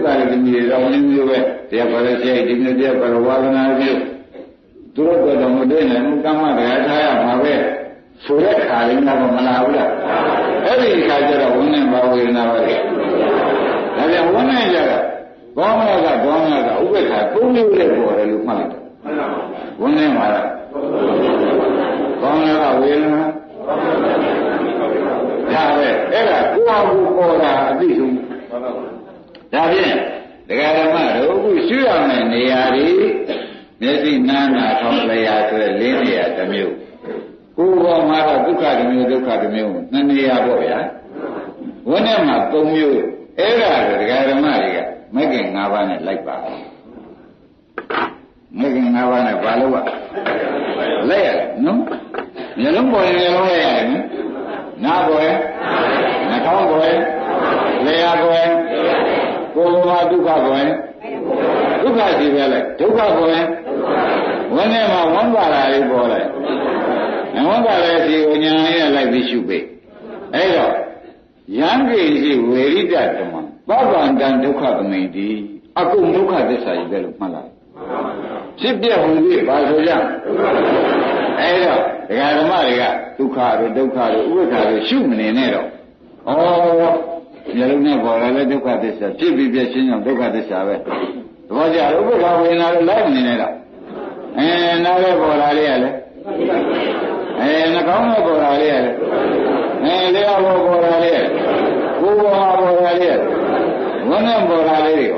သားတွေသမီးတွေတော့မျိုးပဲတရားပါလို့ရှိရင်ဒီမျိုးတရားပါလို့ဝါဒနာမျိုးသူတို့ကတော့မတွေ့နိုင်ဘူးကမ္မတရားထားရမှာပဲဆိုတဲ့ခါလေးကတော့မလာဘူးလားအဲ့ဒီခါကျတော့ဝန်းနေပါဝေဒနာပါလေဒါပြန်ဝန်းနေကြတာဘောမကဘောမကဥပ္ပခါသုံးမျိုးနဲ့ပေါ်တယ်လို့မှတ်လိုက်တယ်ဝန်းနေမှာလားဘောမကဝေဒနာဒါပဲအဲ့ဒါကိုယ့်အကူပေါ်တာအသိဆုံးဒါဖြင့်ဒကာဓမ္မတို့အခုရှုရမယ့်နေရာတွေမျက်စိနာနာထောင်းလျာဆိုတဲ့၄နေရာတစ်မျိုးကိုယ်ပေါ်မှာတော့ဒုက္ခတစ်မျိုးဒုက္ခတစ်မျိုးနှစ်နေရာပေါ့ဗျာဝန်းထဲမှာ၃မျိုးအဲ့ဒါဒကာဓမ္မတွေကမဂ္ဂင်၅ပါးနဲ့လိုက်ပါမဂ္ဂင်၅ပါးနဲ့ဘာလို့လဲလိုက်ရတယ်နော်မျက်လုံးပေါ်ရင်လည်းလိုက်ရတယ်နော်နားပေါ်ရင်နှာခေါင်းပေါ်ရင်လျှာပေါ်ရင်ကိုယ်မှာဒုက္ခပေါ်ရင်ဒုက္ခရှိပဲလိုက်ဒုက္ခပေါ်ရင်ဝန်းထဲမှာဝမ်းပါလာလေးပေါ်လိုက်ဝမ်းပါလာစီကိုညာရလိုက်ပြီးရှုပေးအဲ့တော့ယံကိရှိဝေရိတဓမ္မပပ္ပန္တံဒုက္ခသမိန်တိအကုန်ဒုက္ခသစ္စာကြီးပဲလို့မှတ်လိုက်ဖြစ်ပြဟူပြီးပါဆိုကြအဲ့တော့ဒကာဓမ္မတွေကဒုက္ခတို့ဒုက္ခတို့ဥပ္ပခါတို့ရှုမနေနဲ့တော့မျက်လုံးနဲ့ပေါ်လာတဲ့ဒုက္ခသစ္စာဖြစ်ပြီးပြရှင်းကြောင့်ဒုက္ခသစ္စာပဲသဘောကျဥပ္ပခါဝေဒနာတို့လိုက်နေနေတော့နားလည်းပေါ်လာလေးရလေနှာခေါင်းလည်းပေါ်လာလေးရလေလျှာပေါ်လာလေးရကိုယ်ပေါ်လာလေးရဝန်းနဲ့ပေါ်လာလေးတွေ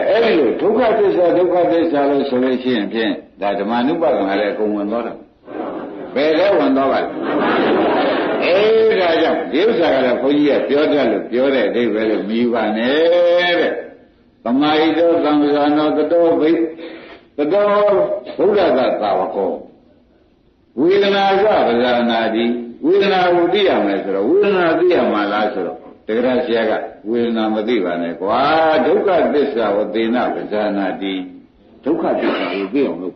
အဲ့ဒီလိုဒုက္ခသစ္စာလို့ဆိုလို့ရှိရင်ဖြင့်ဒါဓမ္မနုပဒနာလည်းအကုန်ဝင်သွားတာဘယ်လဲဝင်သွားပါလဲဒါကြောင့်ဒီဥစ္စာကတော့ဘုန်းကြီးကပြောတတ်လို့ပြောတဲ့အဓိပ္ပာယ်လို့မြည်ပါနဲ့တဲ့သမာဟိတောသံဃာနောတတောဘိတတောဘုရားသာဝကောဝေဒနာသဗ္ဗဇာနာတိဝေဒနာကိုသိရမယ်ဆိုတော့ဝေဒနာသိရမှာလားဆိုတော့ တကယ်ဆရာကဝေဒနာမသိပါနဲ့ကွာဒုက္ခသစ္စာဝသေနပဇာနာတိဒုက္ခသစ္စာကိုသိအောင်လုပ်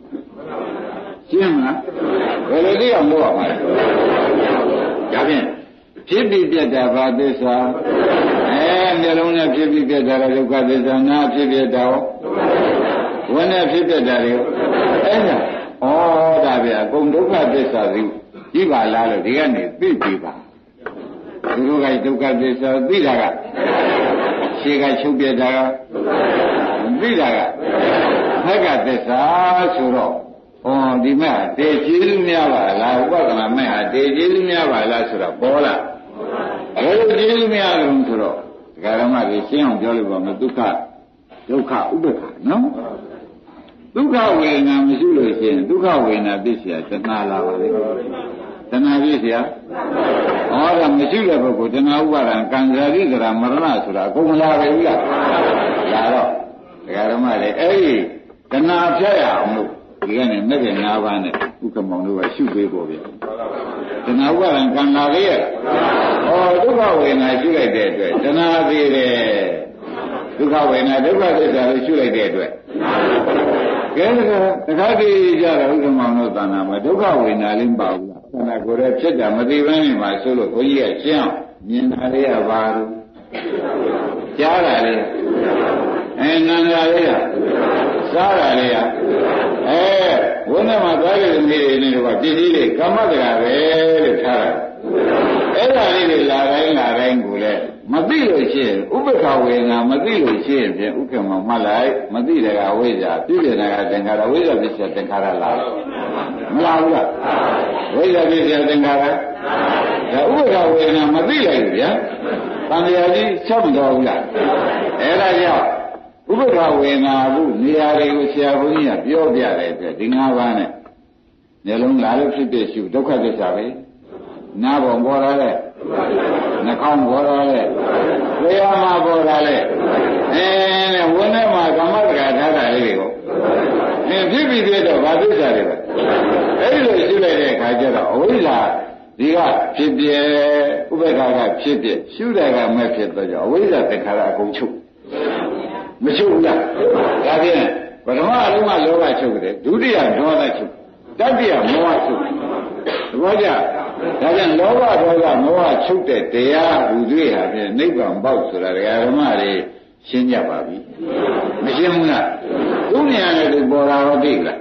ရှင်းမလားဘယ်လိုသိအောင်လုပ်ရမှာလဲဒါဖြင့်ဖြစ်ပြီးပြတ်တာဘာသစ္စာမျက်လုံးနဲ့ဖြစ်ပြီးပြတ်တာဒုက္ခသစ္စာနာဖြစ်ပြတ်တာဝန်းနဲ့ဖြစ်ပြတ်တာတွေအဲ့ဒါဒါဗျာအကုန်ဒုက္ခသစ္စာသိကြည့်ပါလားလို့ဒီကနေသိပြီပါသူတို့ကဒုက္ခသစ္စာသိတာကရှေးကချုပ်ပြတာကသိတာကဟက်ကသစ္စာဆိုတော့ဒီမဲ့တေကျေးလူများပါလားဥပဒနာမဲ့ဟာတေကျေးလူများပါလားဆိုတော့ပေါ်လာဘယ်လိုကျေးလူများလဲဆိုတော့ဒကာရမကြီးရှင်းအောင်ပြောလို့ပါမယ်ဒုက္ခဥပ္ပခနော်ဒုက္ခဝေဒနာမရှိလို့ရှိရင်ဒုက္ခဝေဒနာသိเสียတဏှာလာပါလေတဏှာသိเสียဒါမရှိတဲ့ပုဂ္ဂိုလ်တဏှာဥပါဒံကံစားရိကရာမရဏဆိုတာအကုန်မလာပဲဘူးလားလာတော့ဒကာရမကြီးအဲ့ဒီတဏှာဖြတ်ရအောင်လို့ဒီကနေ့မဲ့ခင်၅ပါးနဲ့ဥက္ကမောင်တို့ကရှုပေးဖို့ဗျတဏှာဥပါဒံကံလာခဲ့ရဒုက္ခဝေဒနာရှုလိုက်တဲ့အတွက်တဏှာသေးတယ်ဒုက္ခဝေဒနာဒုက္ခသစ္စာကိုရှုလိုက်တဲ့အတွက်ကဲတခါတည်းကြတော့ဥက္ကမောင်တို့သဏ္ဍာန်မှာဒုက္ခဝေဒနာလေးမပါဘူးလားခန္ဓာကိုယ်ရဲ့ဖြစ်တာမသိဘဲနေမှာဆိုလို့ဘုန်းကြီးကရှင်းအောင်မြင်တာလေးကဘာလို့ကြားတာလေးနားတာလေးကစားတာလေးကဝန်းထဲမှာသွားကြတဲ့နေနေတော့ပစ္စည်းတွေကမ္မတရာပဲလို့ထားတာအဲ့ဒါလေးတွေလာတိုင်းကိုလည်းမသိလို့ရှိရင်ဥပ္ပခဝေဒနာမသိလို့ရှိရင်ဖြင့်ဥက္ကမောမှတ်လိုက်မသိတဲ့ကဝိဇ္ဇာပြည့်နေတာကသင်္ခါရဝိဇ္ဇာပစ္စယသင်္ခါရလာမလားဘူးလားဝိဇ္ဇာပစ္စယသင်္ခါရဒါဥပ္ပခဝေဒနာမသိလိုက်ဘူးဗျာတန်တရားကြီးချက်မတော်ဘူးလားအဲ့ဒါကြောင့်ဥပ္ပခဝေဒနာခုနေရာတွေကိုဆရာဘုန်းကြီးကပြောပြတဲ့အတွက်ဒီ၅ပါးနဲ့မျိုးလုံးလာလို့ဖြစ်ဖြစ်ရှုဒုက္ခသစ္စာပဲနာဘုံပေါ်လာတဲ့နှာခေါင်းပေါ်လာတဲ့ဝေယမပေါ်လာတဲ့ဝန်းထဲမှာကမ္မတက္ကထားတာလေးတွေကိုဖြစ်ပြီးပြတော့ဘာသစ္စာတွေပဲအဲ့လိုရှုလိုက်တဲ့အခါကျတော့အဝိဇ္ဇာဒီကဖြစ်ပြဥပ္ပခါကဖြစ်ပြရှုတယ်ကမဲ့ဖြစ်တော့ကြောင့်အဝိဇ္ဇာသင်္ခါရအကုန်ချုပ်မချုပ်ဘူးလားဒါဖြင့်ပထမအလုံးကလောဘချုပ်တယ်ဒုတိယဒေါသချုပ်တတိယမောဟချုပ်သဘောကျဒါကြောင့်လောဘဒေါသမောဟချုပ်တဲ့တရားဟူသေးဟာဖြင့်နိဗ္ဗာန်ပေါက်ဆိုတာဓမ္မတွေရှင်းကြပါပြီမရှင်းဘူးလားသူ့နေရာနဲ့သူပေါ်လာတော့သိလား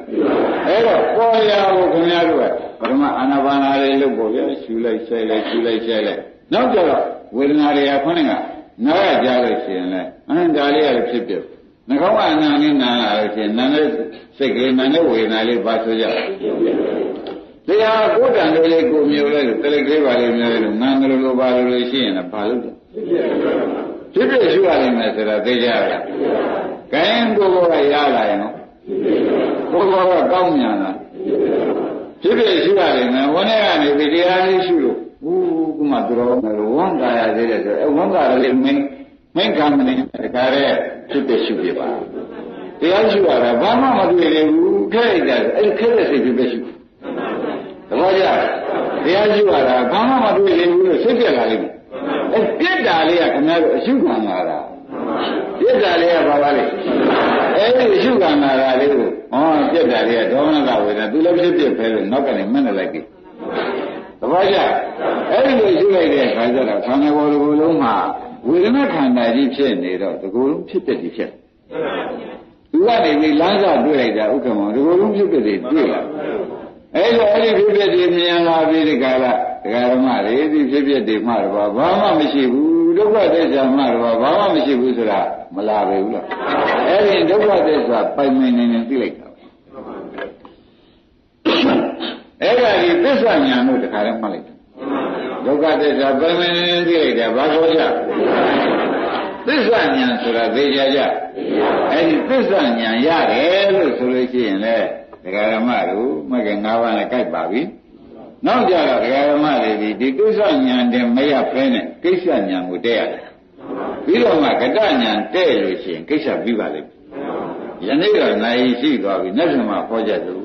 အဲ့တော့ပေါ်ရဖို့ခင်ဗျားတို့ကပထမအာနာပါနာလေးလုပ်ဖို့ရရှူလိုက်ဆိုင်လိုက်ရှူလိုက်ဆိုင်လိုက်နောက်ကျတော့ဝေဒနာတွေကခေါင်းကနားရကြလို့ရှိရင်လည်းဒါလေးရဖြစ်ဖြစ်နှာခေါင်းကအနာနဲ့နားလာလို့ရှိရင်နာနဲ့စိတ်ကလေးနာနဲ့ဝေဒနာလေးပါဆိုကြတရားကိုယ်တန်လေးကိုမျိုးလဲတလိကလေးပါလေးမျိုးလဲငန်းလိုပါလို့ရှိရင်လည်းဘာလို့လဲဖြစ်ဖြစ်ရှုရနိုင်မယ်ဆိုတာသိကြရလား။ခိုင်းကိုယ်ကရလာရင်နော်ကိုယ်ကကောင်းညာလားဖြစ်ဖြစ်ရှုရနိုင်မယ်ဝန်ထဲကနေဒီတရားလေးရှုလို့ကမှသူတော်ကဝန်တာရသေးတယ်ဆိုဝန်တာလေးမင်းကမနေတခါရဲဖြစ်ဖြစ်ရှုပြပါတရားရှုရတာဘာမှမတွေ့လေဘူးခဲလိုက်တာအဲ့ခဲတဲ့စိတ်ဖြစ်ဖြစ်ရှုသဘောကျတရားရှုရတာဘာမှမတွေ့လေဘူးလို့စိတ်ပြက်လာလိမ့်မယ်ပြစ်တာလေးကခင်ဗျားတို့အရှုခံလာတာပြစ်တာလေးကဘာပါလဲအဲဒီအရှုခံလာတာလေးကိုပြစ်တာလေးကဒေါမနတဝေဒနာသူလည်းဖြစ်ဖြစ်ပဲလို့နောက်ကနေမနဲ့လိုက်ပြီသဘောကျအဲဒီလိုရှုလိုက်တဲ့အခါကျတော့ခန္ဓာကိုယ်တစ်ခုလုံးမှာဝေဒနာခန္ဓာကြီးဖြစ်နေတော့ဒီကိုယ်လုံးဖြစ်တဲ့ဒီဖြစ်သူကနေပြီးလမ်းစာတွေ့လိုက်တာဥက္ကမောဒီကိုယ်လုံးဖြစ်တဲ့ဒီတွေ့လာအဲ့ဒီဖြစ်ဖြစ်ဒီမြင်လာပြီးဒီကလာဒကာဓမ္မတွေဒီဖြစ်ဖြစ်ဒီမှတော့ဘာမှမရှိဘူးဒုက္ခသစ္စာမှတော့ဘာမှမရှိဘူးဆိုတာမလာပဲဘူးလားအဲ့ဒီဒုက္ခသစ္စာပိုင်နေနေသိလိုက်တာအဲ့ဒါဒီသစ္စာဉာဏ်တို့တခါတည်းမှတ်လိုက်တယ်ဒုက္ခသစ္စာပိုင်နေနေသိလိုက်တာဘာခေါ်ကြသစ္စာဉာဏ်ဆိုတာသိကြကြအဲ့ဒီသစ္စာဉာဏ်ရတယ်လို့ဆိုလို့ရှိရင်လေဒကာဓမ္မတို့မက၅ပါးနဲ့ကြိုက်ပါပြီနောက်ကြတော့ဒကာဓမ္မတွေဒီကိစ္စဉာဏ်တည်းမရဖဲနဲ့ကိစ္စဉာဏ်ကိုတည့်ရတယ်ပြီးတော့မှကတ္တဉာဏ်တည့်လို့ရှိရင်ကိစ္စပြီးပါလိမ့်မယ်ယနေ့တော့နိုင်ရှိသွားပြီနေ့ကမှဟောကြတယ်